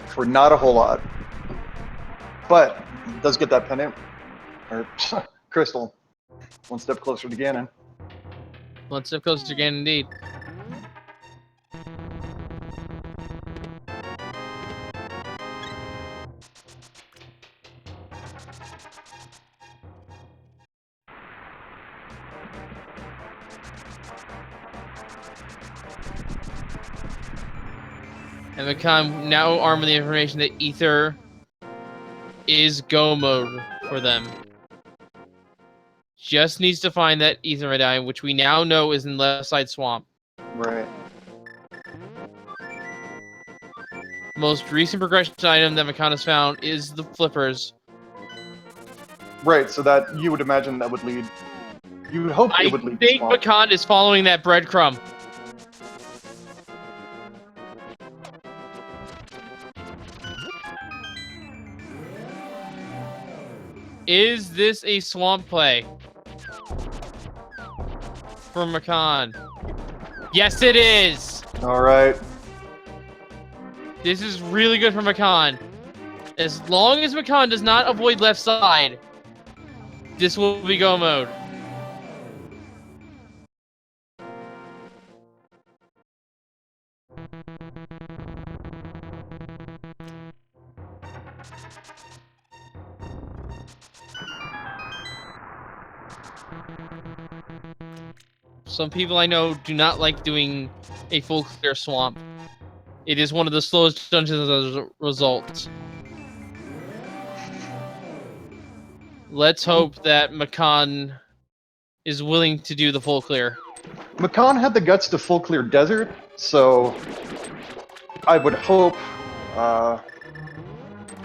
For not a whole lot. But does get that pennant. Or crystal. One step closer to Ganon. One step closer to Ganon, indeed. And Makan now armed with the information that Ether is go mode for them. Just needs to find that Ether medallion, which we now know is in left side swamp. Right. Most recent progression item that Makan has found is the flippers. Right, so that you would imagine that would lead. You would hope it would lead. I think Makan is following that breadcrumb. Is this a swamp play for Makan? Yes, it is. All right. This is really good for Makan. As long as Makan does not avoid left side, this will be go mode. Some people I know do not like doing a full clear swamp. It is one of the slowest dungeons as a result. Let's hope that Makan is willing to do the full clear. Makan had the guts to full clear desert, so I would hope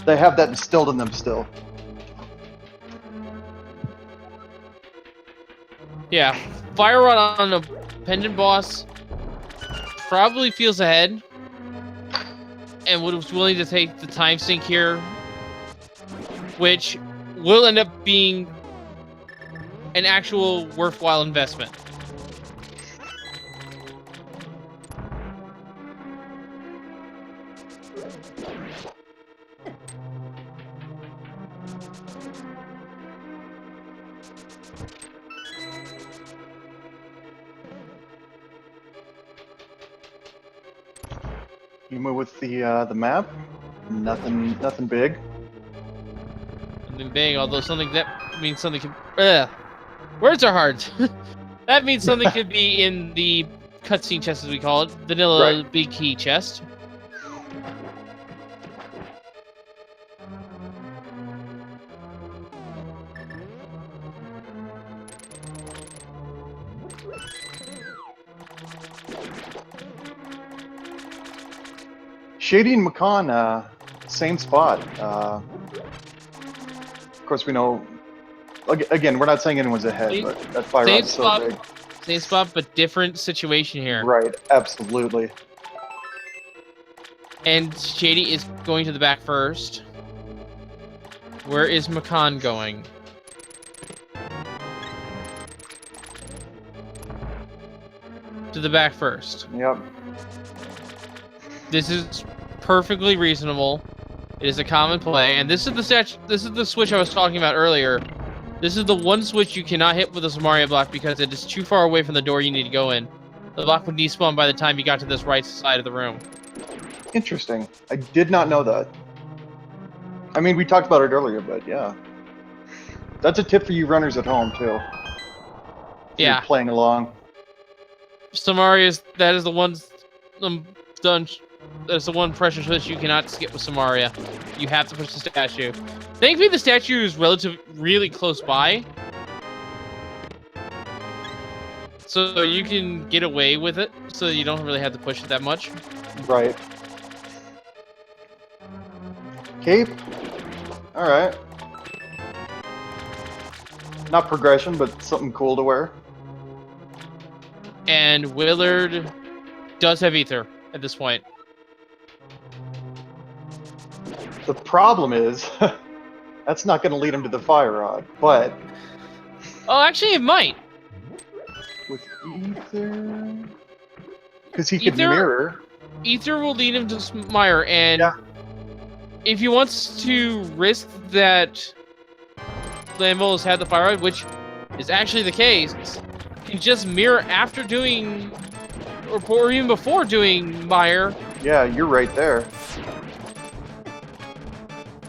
they have that instilled in them still. Yeah, Fire Rod on a pendant boss probably feels ahead and was willing to take the time sink here, which will end up being an actual worthwhile investment. You move with the map. Nothing big. Something big, although something that means something could. Words are hard. That means something could be in the cutscene chest, as we call it, vanilla Right. big key chest. Shady and Makan, same spot. Of course, we know. Again, we're not saying anyone's ahead, but that fire rod's so big. Same spot, but different situation here. Right, absolutely. And Shady is going to the back first. Where is Makan going? To the back first. Yep. This is perfectly reasonable. It is a common play, and this is the switch I was talking about earlier. This is the one switch you cannot hit with a Samaria block because it is too far away from the door you need to go in. The block would despawn by the time you got to this right side of the room. Interesting. I did not know that. I mean, we talked about it earlier, but yeah. That's a tip for you runners at home, too. If Yeah. you're playing along. Samaria's, that is the one that's the one pressure switch you cannot skip with Samaria. You have to push the statue. Thankfully, the statue is really close by. So you can get away with it, so you don't really have to push it that much. Right. Cape. Alright. Not progression, but something cool to wear. And Willard does have ether at this point. The problem is, that's not going to lead him to the fire rod, but... Oh, actually, it might. With ether... Because he could mirror. Ether will lead him to Smire, and if he wants to risk that Lambo has had the fire rod, which is actually the case, he can just mirror after doing, or even before doing Mire. Yeah, you're right there.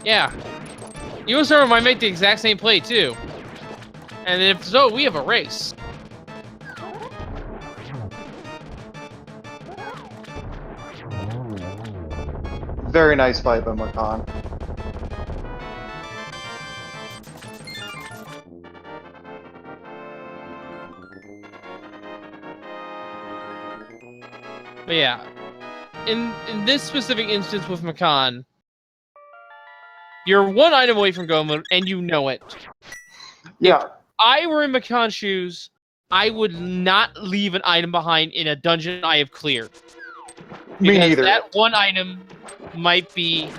Yeah. Iwasaro might make the exact same play, too. And if so, we have a race. Very nice fight by Makan. But yeah, in this specific instance with Makan, you're one item away from go mode, and you know it. Yeah. If I were in Makan's shoes, I would not leave an item behind in a dungeon I have cleared. Me Because neither. that one item might be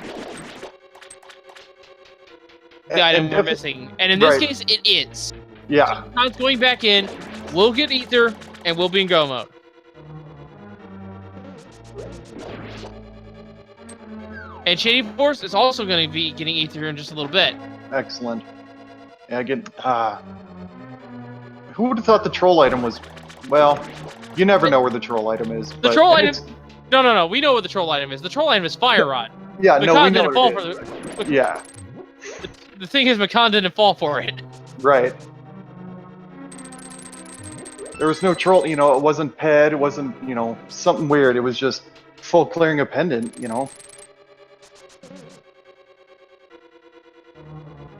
the item we're missing. And in this case, it is. Yeah. So Makan's going back in, we'll get ether, and we'll be in go mode. And Shady Force is also going to be getting ether in just a little bit. Excellent. Yeah, again, who would have thought the troll item was... Well, you never know where the troll item is. The troll item... No. We know what the troll item is. The troll item is Fire Rod. Yeah, no, we know didn't fall what it for is. Yeah. The thing is, Makan didn't fall for it. Right. There was no troll, you know, it wasn't ped, it wasn't, you know, something weird. It was just full clearing a pendant, you know.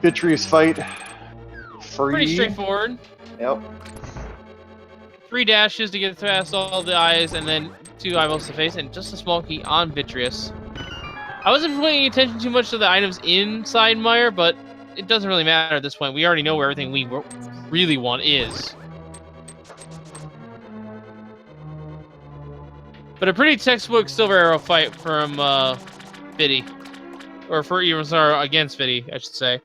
Vitreous fight. Free. Pretty straightforward. Yep. 3 dashes to get past all the eyes, and then 2 eyeballs to face, and just a small key on Vitreous. I wasn't paying attention too much to the items inside Mire, but it doesn't really matter at this point. We already know where everything we really want is. But a pretty textbook Silver Arrow fight from Fiddy. Or for Iwasaro against Fiddy, I should say.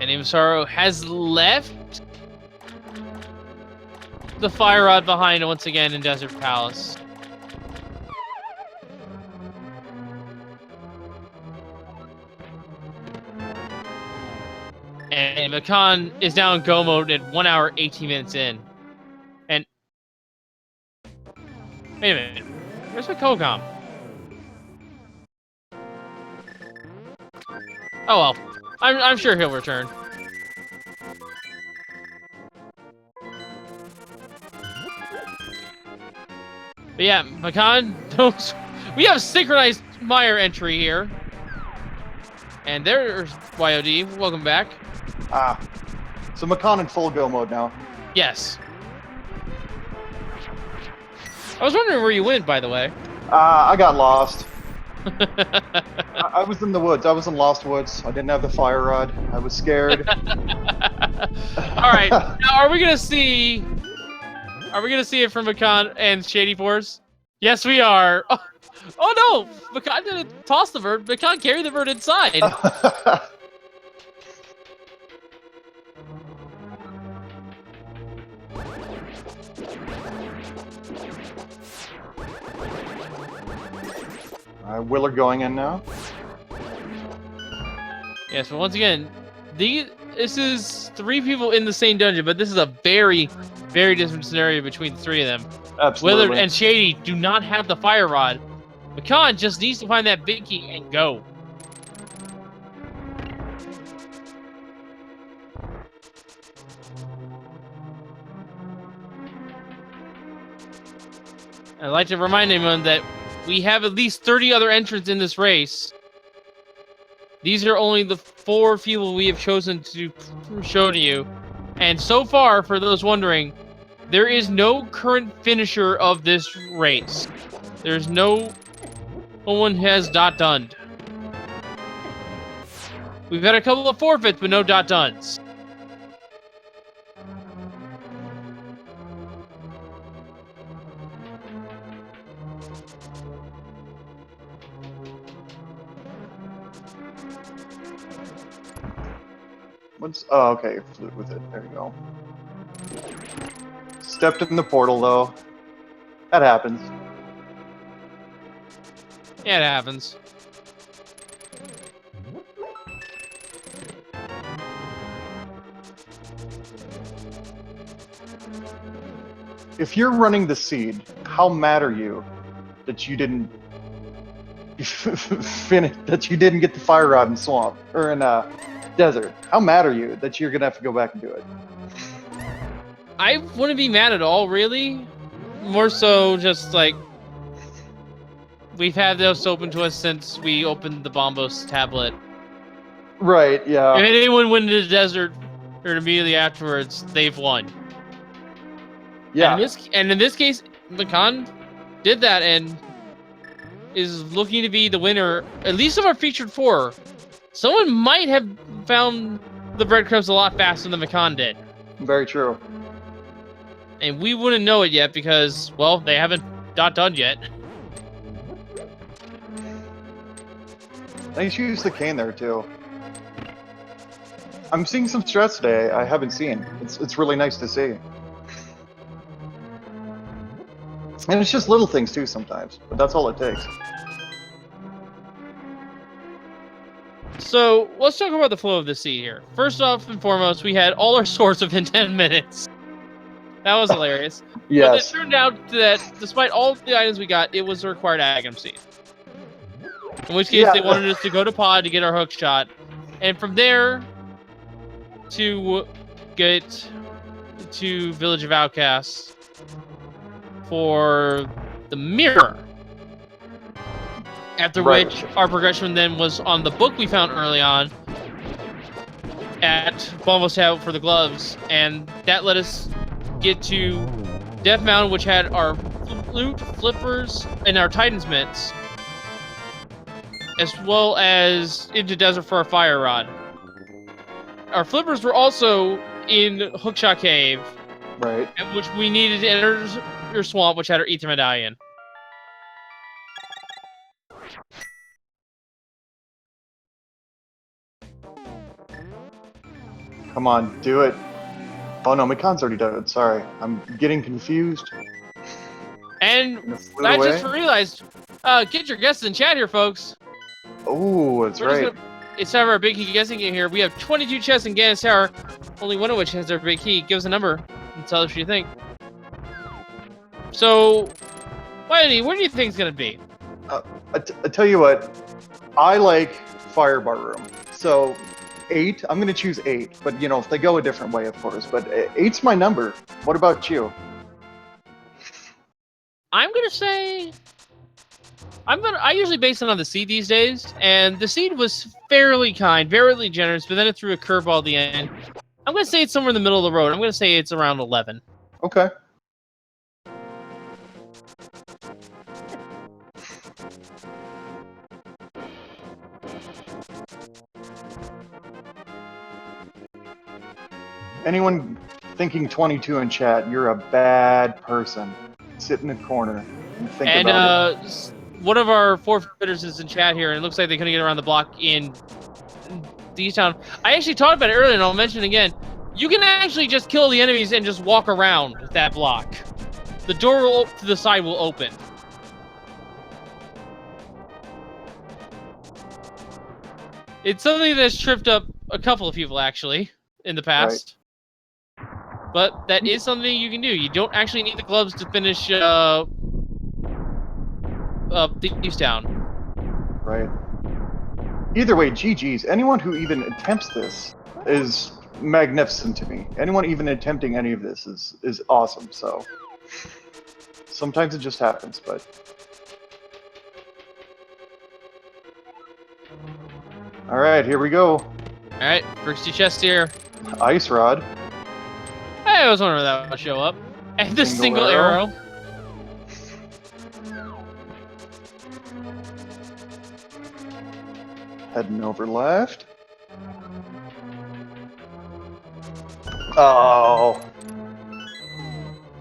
And Iwasaro has left the fire rod behind once again in Desert Palace. And Makan is now in go mode at 1 hour, 18 minutes in. And wait a minute, where's my Kogam? Oh well, I'm sure he'll return. But yeah, Makan, we have synchronized Mire entry here. And there's YOD, welcome back. So Makan in full go mode now. Yes. I was wondering where you went, by the way. I got lost. I was in the woods. I was in Lost Woods. I didn't have the fire rod. I was scared. Alright, now are we gonna see it from Makan and Shady Force? Yes, we are. Oh no! Makan didn't toss the bird. Makan carried the bird inside. Willard going in now. Yes, but once again, this is 3 people in the same dungeon, but this is a very, very different scenario between the 3 of them. Absolutely. Willard and Shady do not have the fire rod. Makan just needs to find that big key and go. I'd like to remind everyone that we have at least 30 other entrants in this race. These are only the 4 people we have chosen to show to you. And so far, for those wondering, there is no current finisher of this race. There's no one has done. We've had a couple of forfeits, but no dones. Oh, okay, flew with it. There you go. Stepped in the portal, though. That happens. Yeah, it happens. If you're running the seed, how mad are you that you didn't finish? That you didn't get the fire rod in swamp or in desert? How mad are you that you're gonna have to go back and do it? I wouldn't be mad at all, really. More so, just like we've had those open to us since we opened the Bombos tablet. Right. Yeah. If anyone went into the desert or immediately afterwards, they've won. Yeah. And in this case, Makan did that and is looking to be the winner, at least of our featured 4. Someone might have found the breadcrumbs a lot faster than Makan did. Very true. And we wouldn't know it yet because, well, they haven't done yet. Nice use the cane there, too. I'm seeing some strats today I haven't seen. It's really nice to see. And it's just little things, too, sometimes. But that's all it takes. So, let's talk about the flow of the seed here. First off and foremost, we had all our swords within 10 minutes. That was hilarious. Yes. But it turned out that, despite all the items we got, it was a required Agam seed. In which case, they wanted us to go to Pod to get our hook shot. And from there, to get to Village of Outcasts for the mirror. After which, our progression then was on the book we found early on at Bombos Tab for the gloves, and that let us get to Death Mountain, which had our flute, flippers, and our Titan's mitts, as well as into Desert for our fire rod. Our flippers were also in Hookshot Cave, right? At which we needed to enter your swamp, which had our Ether Medallion. Come on, do it. Oh no, Makan's already done it. Sorry, I'm getting confused. And I just realized, get your guesses in chat here, folks. Oh, that's right. It's time for our big key guessing game here. We have 22 chests in Ganis Tower, only one of which has their big key. Give us a number and tell us what you think. So, Wiley, where do you think it's gonna be? I tell you what, I like Firebar Room. So 8, I'm gonna choose 8. But you know, if they go a different way, of course. But 8's my number. What about you? I'm gonna say. I usually base it on the seed these days, and the seed was fairly kind, fairly generous, but then it threw a curveball at the end. I'm gonna say it's somewhere in the middle of the road. I'm gonna say it's around 11. Okay. Anyone thinking 22 in chat, you're a bad person. Sit in the corner and think about it. One of our forfeiters is in chat here, and it looks like they couldn't get around the block in D-Town. I actually talked about it earlier, and I'll mention it again. You can actually just kill the enemies and just walk around that block. The door to the side will open. It's something that's tripped up a couple of people, actually, in the past. Right. But that is something you can do. You don't actually need the gloves to finish Thieves Town. Right. Either way, GG's. Anyone who even attempts this is magnificent to me. Anyone even attempting any of this is awesome. So sometimes it just happens, but All right, here we go. All right, first two chests here. Ice rod. I was wondering that would show up. And the single arrow. Heading over left. Oh.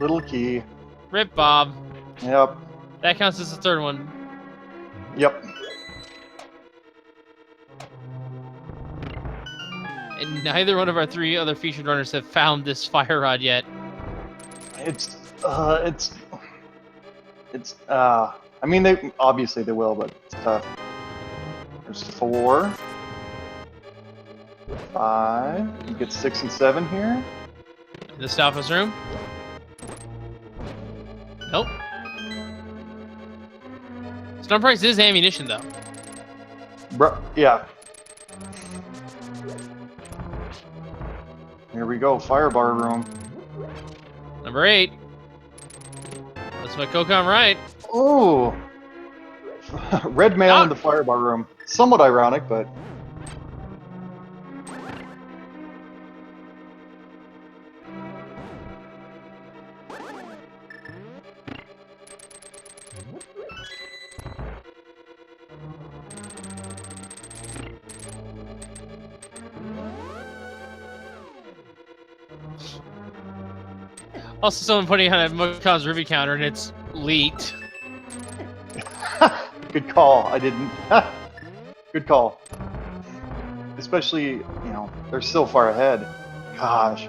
Little key. Rip Bob. Yep. That counts as the third one. Yep. And neither one of our three other featured runners have found this fire rod yet. I mean, they obviously they will, but it's tough. There's 4, 5. You get 6 and 7 here. The Stafford's room. Nope. Stun price is ammunition, though. Yeah. Here we go, firebar room. Number 8. That's my Kokon right. Ooh. Red mail in the firebar room. Somewhat ironic, but... Also, someone putting on a Mokon's Ruby counter, and it's leaked. Good call. I didn't. Good call. Especially, you know, they're so far ahead. Gosh.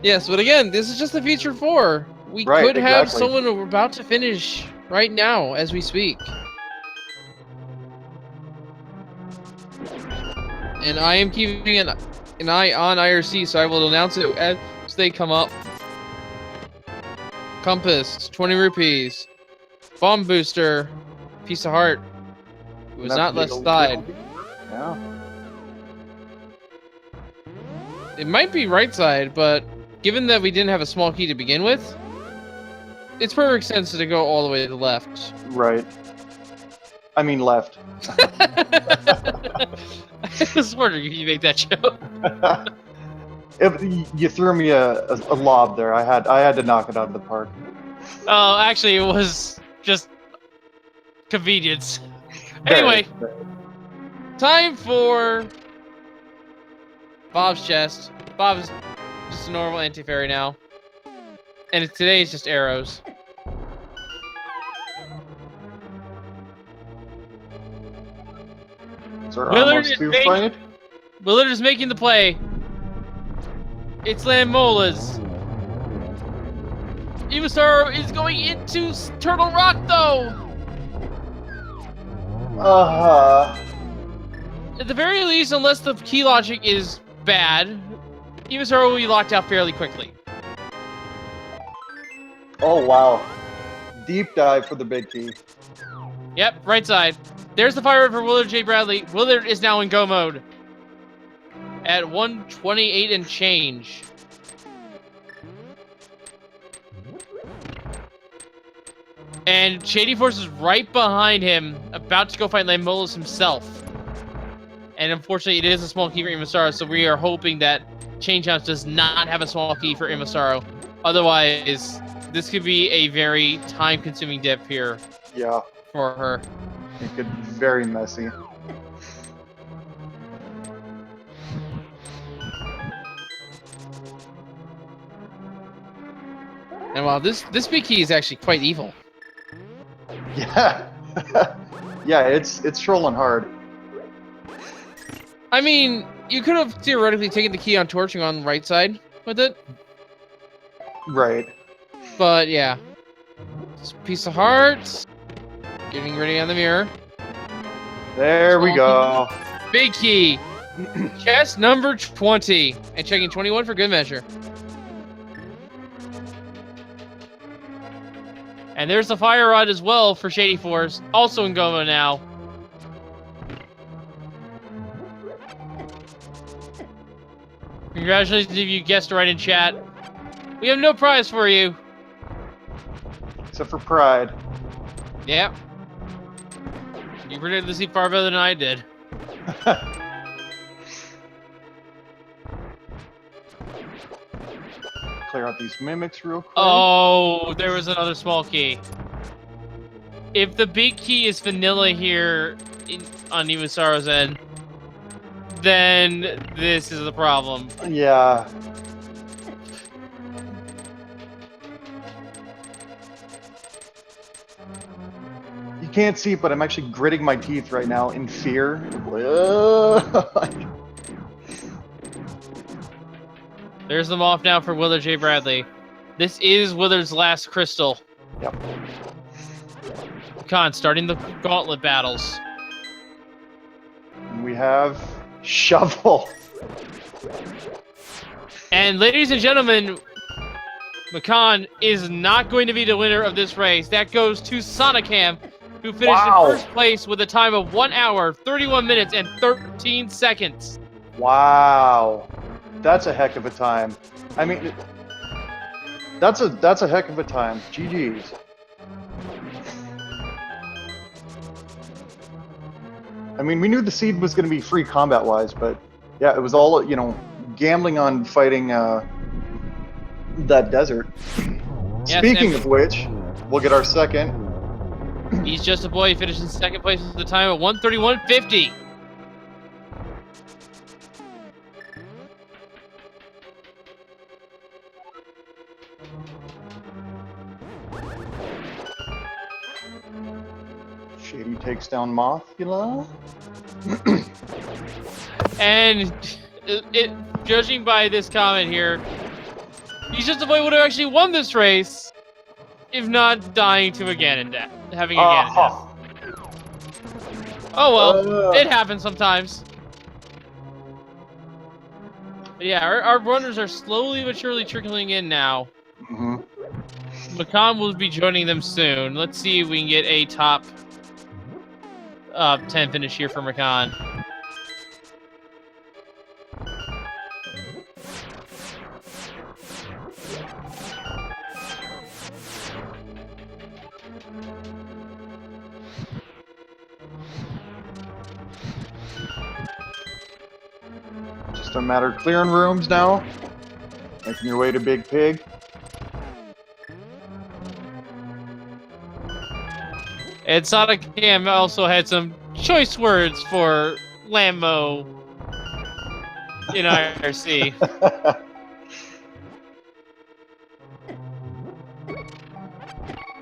Yes, but again, this is just the feature 4. We could have someone about to finish right now as we speak. And I am keeping an eye on IRC, so I will announce it as they come up. Compass, 20 rupees. Bomb booster, piece of heart. It was not left side. Yeah. It might be right side, but given that we didn't have a small key to begin with, it's perfect sense to go all the way to the left. Right. I mean left. I was wondering if you make that joke. You threw me a lob there. I had to knock it out of the park. Oh, actually, it was just convenience. Anyway, time for Bob's chest. Bob's just a normal anti-fairy now. And today is just arrows. Willard is making the play. It's Lamola's. Evistar is going into Turtle Rock, though. At the very least, unless the key logic is bad, Evistar will be locked out fairly quickly. Oh, wow. Deep dive for the big key. Yep, right side. There's the fire for Willard J. Bradley. Willard is now in go mode. At 128 and change. And Shady Force is right behind him, about to go fight Lamola's himself. And unfortunately, it is a small key for Imasaro, so we are hoping that Change House does not have a small key for Imasaro. Otherwise, this could be a very time-consuming dip here. Yeah. For her. It could be very messy. And while this big key is actually quite evil. Yeah. Yeah, it's trolling hard. I mean, you could have theoretically taken the key on torching on the right side with it. Right. But yeah. Piece of hearts. Getting ready on the mirror. There we go. Big key. Chest number 20. And checking 21 for good measure. And there's the fire rod as well for Shady Force. Also in Goma now. Congratulations if you guessed right in chat. We have no prize for you. Except for pride. Yeah. You predicted this far better than I did. Clear out these mimics real quick. Oh, there was another small key. If the big key is vanilla here on Iwasaro's end, then this is a problem. Yeah. You can't see it, but I'm actually gritting my teeth right now in fear. There's them off now for Willard J. Bradley. This is Willard's last crystal. Yep. Khan starting the gauntlet battles. We have Shovel. And ladies and gentlemen, McCon is not going to be the winner of this race. That goes to Sonicam, who finished in first place with a time of 1 hour, 31 minutes, and 13 seconds. Wow. That's a heck of a time. I mean, that's a heck of a time. GG's. I mean, we knew the seed was going to be free combat-wise, but yeah, it was all, you know, gambling on fighting that desert. Yes, Speaking of which, we'll get our second. He's just a boy. He finished in second place with the time of 1:31:50. Shady takes down Mothula. And judging by this comment here, he's just a boy would have actually won this race, if not dying to a Ganon death, having a Ganon death. Oh well, it happens sometimes. But yeah, our runners are slowly but surely trickling in now. Mm-hmm. McCon will be joining them soon. Let's see if we can get a top 10 finish here for McCon. Just a matter of clearing rooms now. Making your way to Big Pig. And Sonic Cam also had some choice words for Lambo in IRC.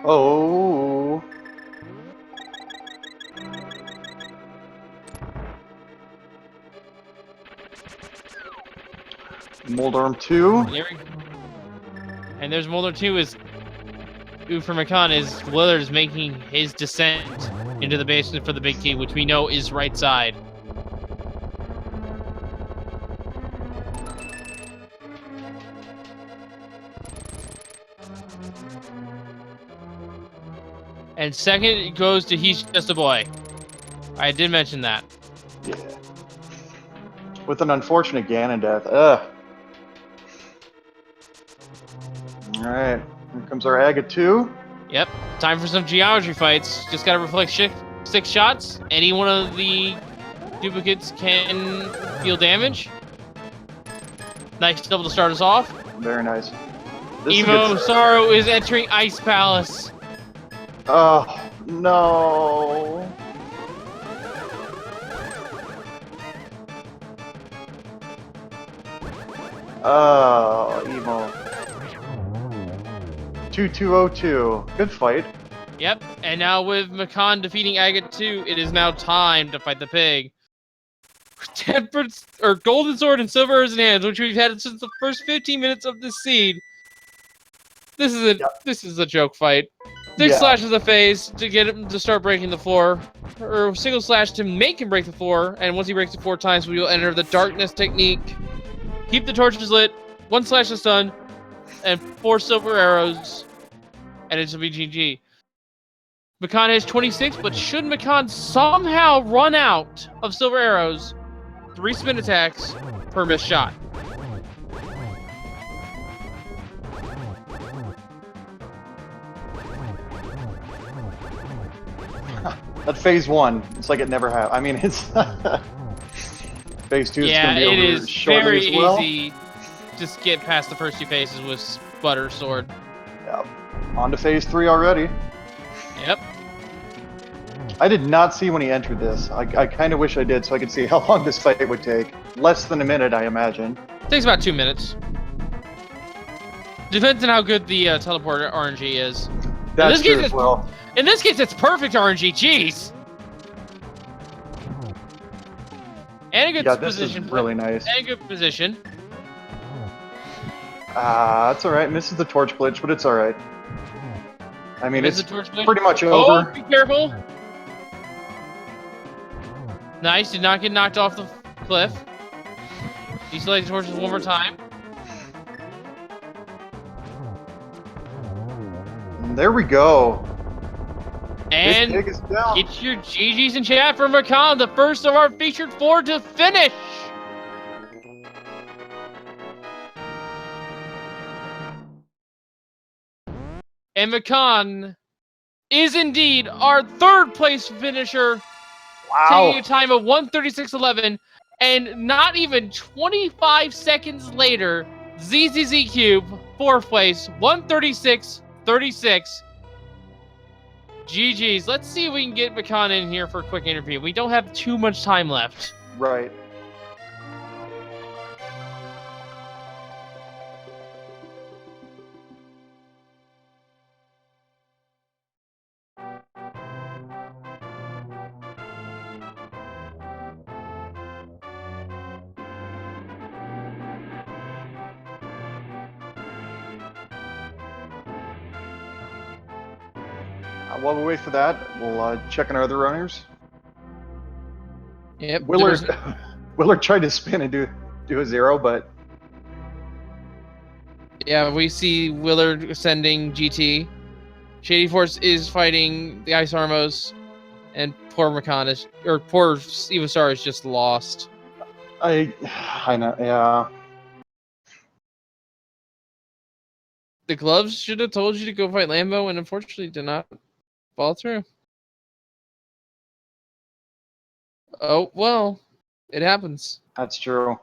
Oh. Moldarm 2. And there's Molder 2 is for McCon is Willard is making his descent into the basement for the big key, which we know is right side. And second goes to He's Just a Boy. I did mention that. Yeah. With an unfortunate Ganon death. Ugh. Alright. Here comes our Aga 2. Yep. Time for some geometry fights. Just gotta reflect 6 shots. Any one of the duplicates can deal damage. Nice double to start us off. Very nice. Emo Sorrow is entering Ice Palace. Oh, no. Oh, Emo. 2202. Good fight. Yep, and now with McCon defeating Agate 2, it is now time to fight the pig. Tempered or Golden Sword and Silver Arrows in hands, which we've had since the first 15 minutes of this seed. This is a joke fight. 6 slashes a phase to get him to start breaking the floor, or single slash to make him break the floor, and once he breaks it 4 times, we will enter the darkness technique. Keep the torches lit, 1 slash to stun, and 4 silver arrows, and it will be GG. McCon has 26, but should McCon somehow run out of silver arrows, 3 spin attacks per missed shot. That's phase 1. It's like it never happened. I mean, it's... Phase 2 is yeah, going to be it over is shortly very as well. easy. Just get past the first 2 phases with Butter Sword. Yep. On to Phase 3 already. Yep. I did not see when he entered this. I kind of wish I did so I could see how long this fight would take. Less than a minute, I imagine. Takes about 2 minutes. Depends on how good the teleporter RNG is. That's true as well. In this case, it's perfect RNG. Jeez. And a good position. This is really nice. And a good position. That's alright. Misses the torch glitch, but it's alright. I mean, it's pretty much Oh, over. be careful. Nice. Did not get knocked off the cliff. Deselect the torches one more time. And there we go. And get your GGs in chat for Macan, the first of our featured 4 to finish. And Macan is indeed our 3rd place finisher. Wow. Taking a time of 1:36.11, and not even 25 seconds later, ZZZ Cube, 4th place, 1:36.36. GG's. Let's see if we can get Macan in here for a quick interview. We don't have too much time left. Right. While we wait for that, we'll check on our other runners. Yep. Willard tried to spin and do a 0, but yeah, we see Willard ascending GT. Shady Force is fighting the Ice Armos, and poor Macan is, or poor Evostar is just lost. I know, yeah. The gloves should have told you to go fight Lambo, and unfortunately did not follow through. Oh, well, it happens. That's true.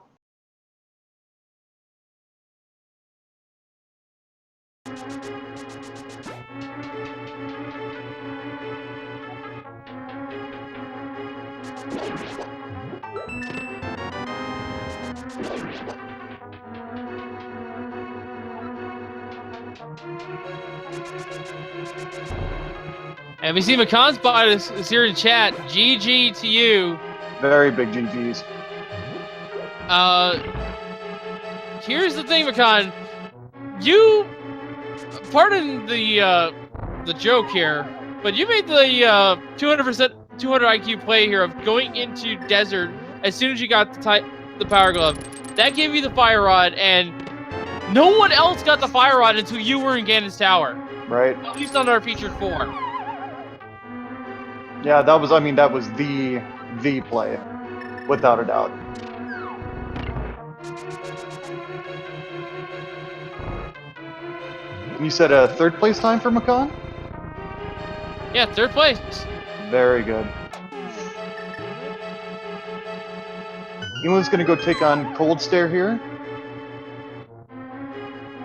And we see Macan's bot is here in chat. GG to you. Very big GGs. Here's the thing, Macan. You, pardon the joke here, but you made the 200% 200 IQ play here of going into desert as soon as you got the power glove. That gave you the fire rod, and no one else got the fire rod until you were in Ganon's Tower. Right. At least on our featured 4. Yeah, that was the play, without a doubt. And you said a 3rd place time for Macan? Yeah, 3rd place. Very good. Ewan's gonna go take on Cold Stare here.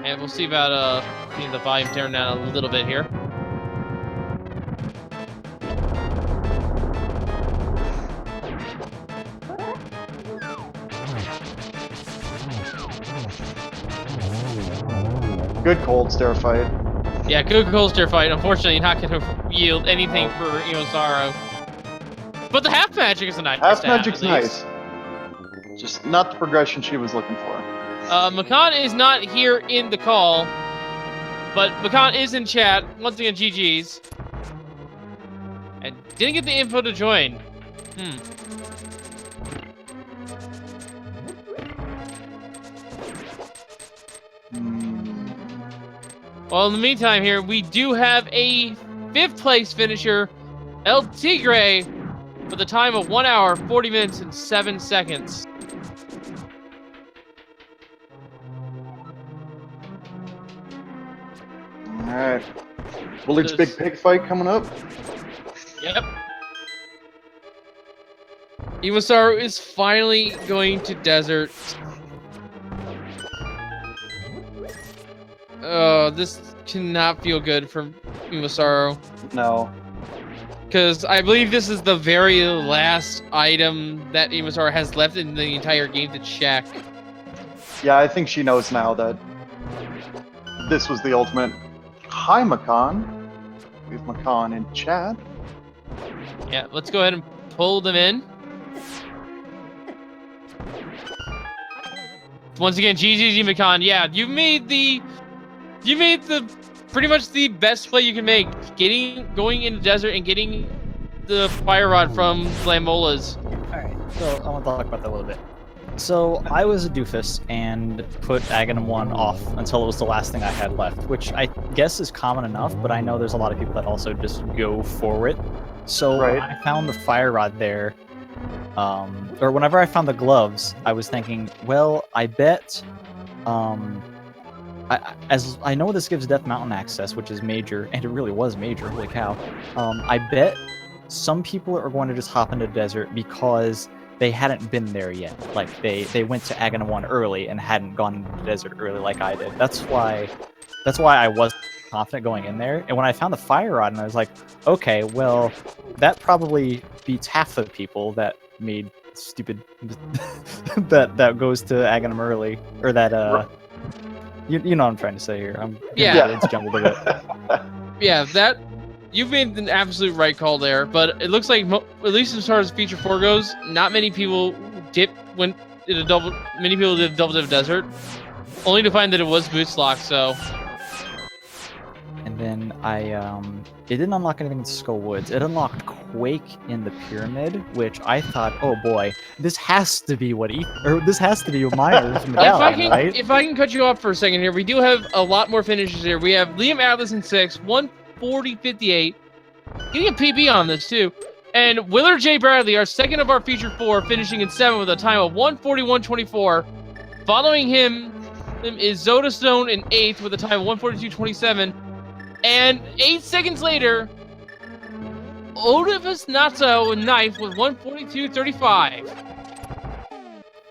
And we'll see about getting the volume turned down a little bit here. Good Cold Stare fight. Yeah, good Cold Stare fight. Unfortunately, not going to yield anything for Iwasaro. But the half magic is a nice half magic's nice. Just not the progression she was looking for. Macan is not here in the call, but Macan is in chat. Once again, GG's. And didn't get the info to join. Well, in the meantime here, we do have a 5th place finisher, El Tigre, with a time of 1 hour, 40 minutes, and 7 seconds. Alright. Willard's big pig fight coming up. Yep. Imasaru is finally going to desert. Oh, this cannot feel good for Imasaru. No. Because I believe this is the very last item that Imasaru has left in the entire game to check. Yeah, I think she knows now that this was the ultimate. Hi, Makan. We have Makan in chat. Yeah, let's go ahead and pull them in. Once again, GGG Makan. Yeah, you made the pretty much the best play you can make. Going in the desert and getting the fire rod from Lamola's. Alright, so I want to talk about that a little bit. So I was a doofus and put Aghanim 1 off until it was the last thing I had left, which I guess is common enough, but I know there's a lot of people that also just go for it. So when I found the fire rod there, or whenever I found the gloves, I was thinking, well, I bet, as I know this gives Death Mountain access, which is major, and it really was major, holy cow, I bet some people are going to just hop into the desert because they hadn't been there yet. Like, they went to Aghanim 1 early and hadn't gone into the desert early like I did. That's why I was confident going in there. And when I found the fire rod, and I was like, okay, well, that probably beats half the people that made stupid that goes to Aghanim early, or that you know what I'm trying to say here. It's jumbled a bit. Yeah, that you've made an absolute right call there, but it looks like at least as far as Feature 4 goes, not many people did a double div desert, only to find that it was boots locked. So. And then it didn't unlock anything in Skull Woods. It unlocked Quake in the Pyramid, which I thought, oh boy, this has to be this has to be Myers medallion, right? If I can cut you off for a second here, we do have a lot more finishes here. We have Liam Atlas in 6, 140.58, getting a PB on this too, and Willard J. Bradley, our second of our Feature 4, finishing in 7 with a time of 141.24. Following him is Zoda Stone in 8th with a time of 142.27. And 8 seconds later, Odivus Natto Knife with 142.35.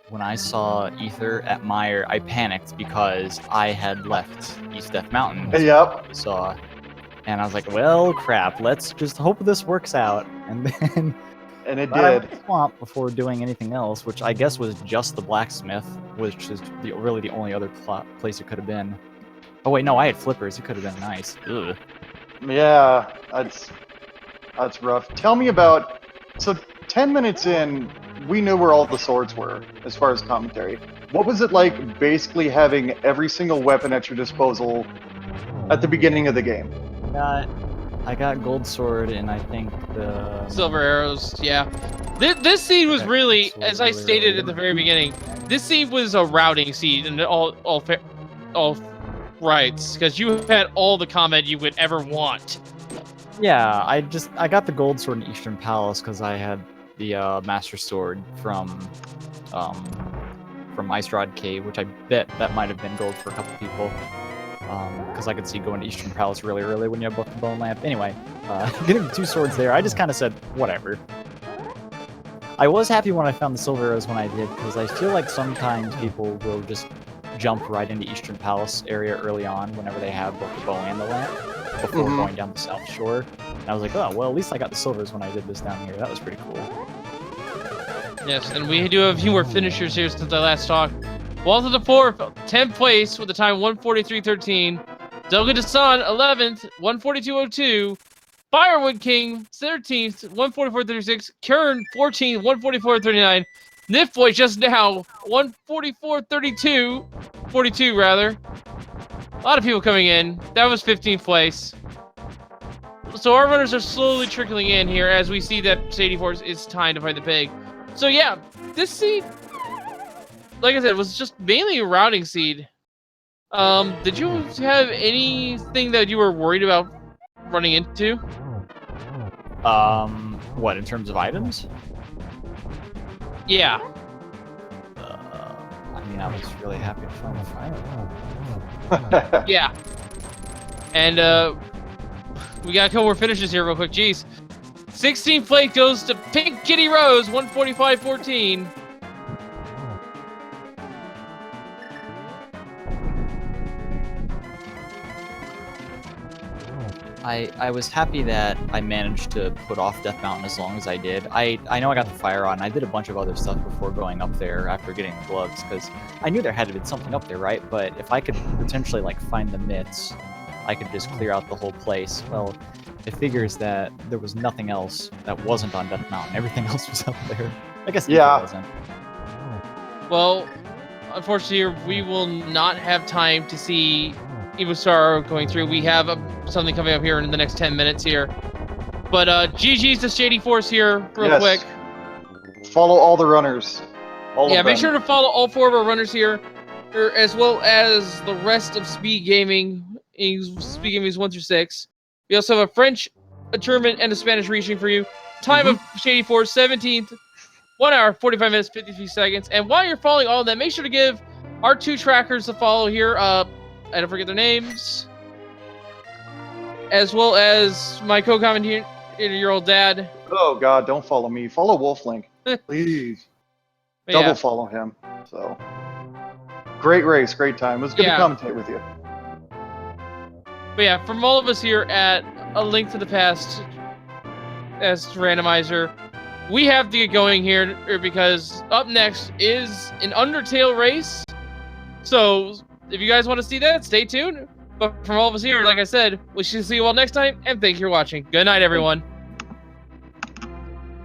When I saw Ether at Meyer, I panicked because I had left East Death Mountain. Yep. And I was like, well, crap, let's just hope this works out. And then... And it I did. went to Swamp before doing anything else, which I guess was just the blacksmith, which is really the only other place it could have been. Oh wait, no, I had flippers. It could have been nice. Ugh. Yeah, that's rough. Tell me about. So 10 minutes in, we knew where all the swords were as far as commentary. What was it like basically having every single weapon at your disposal at the beginning of the game? I got gold sword and I think the silver arrows. Yeah, this seed was really, as I stated at the very beginning, this seed was a routing seed and all rights, because you had all the combat you would ever want. Yeah, I got the gold sword in Eastern Palace because I had the Master Sword from Ice Rod Cave, which I bet that might have been gold for a couple people. Because I could see going to Eastern Palace really early when you have both the bone lamp. Anyway, getting the 2 swords there, I just kind of said, whatever. I was happy when I found the silver arrows when I did, because I feel like sometimes people will just jump right into Eastern Palace area early on whenever they have both the bow and the lamp before going down the South Shore. And I was like, oh, well, at least I got the silvers when I did this down here. That was pretty cool. Yes, and we do have a few more finishers here since I last talked. Walter the 4th, 10th place with a time 143.13. Doga Desan, 11th, 142.02. Firewood King, 13th, 144.36. Kern, 14th, 144.39. Nif Boy just now, 144.32. 42 rather. A lot of people coming in. That was 15th place. So our runners are slowly trickling in here as we see that Sadie Force is time to fight the pig. So yeah, this seed, like I said, was just mainly a routing seed. Did you have anything that you were worried about running into? What, in terms of items? Yeah. I mean, I was really happy to find the fire. Yeah. And we got a couple more finishes here real quick. Jeez. 16th place goes to Pink Kitty Rose, 145.14. I was happy that I managed to put off Death Mountain as long as I did. I know I got the fire on. I did a bunch of other stuff before going up there after getting the gloves, because I knew there had to be something up there, right? But if I could potentially like find the myths, I could just clear out the whole place. Well, it figures that there was nothing else that wasn't on Death Mountain. Everything else was up there. I guess it wasn't. Well, unfortunately, we will not have time to see Iwasaro going through. We have something coming up here in the next 10 minutes here. But GG's to Shady Force here, real quick. Follow all the runners. Make sure to follow all 4 of our runners here, as well as the rest of Speed Gaming. Speed Gaming is 1 through 6. We also have a French, a German, and a Spanish region for you. Time of Shady Force, 17th, 1 hour, 45 minutes, 53 seconds. And while you're following all of that, make sure to give our 2 trackers a follow here. I don't forget their names. As well as my co-commentator-year-old dad. Oh, God, don't follow me. Follow Wolflink, please. Double follow him. So, great race, great time. It was good to commentate with you. But yeah, from all of us here at A Link to the Past as Randomizer, we have to get going here because up next is an Undertale race. So, if you guys want to see that, stay tuned. But from all of us here, like I said, we shall see you all next time, and thank you for watching. Good night, everyone.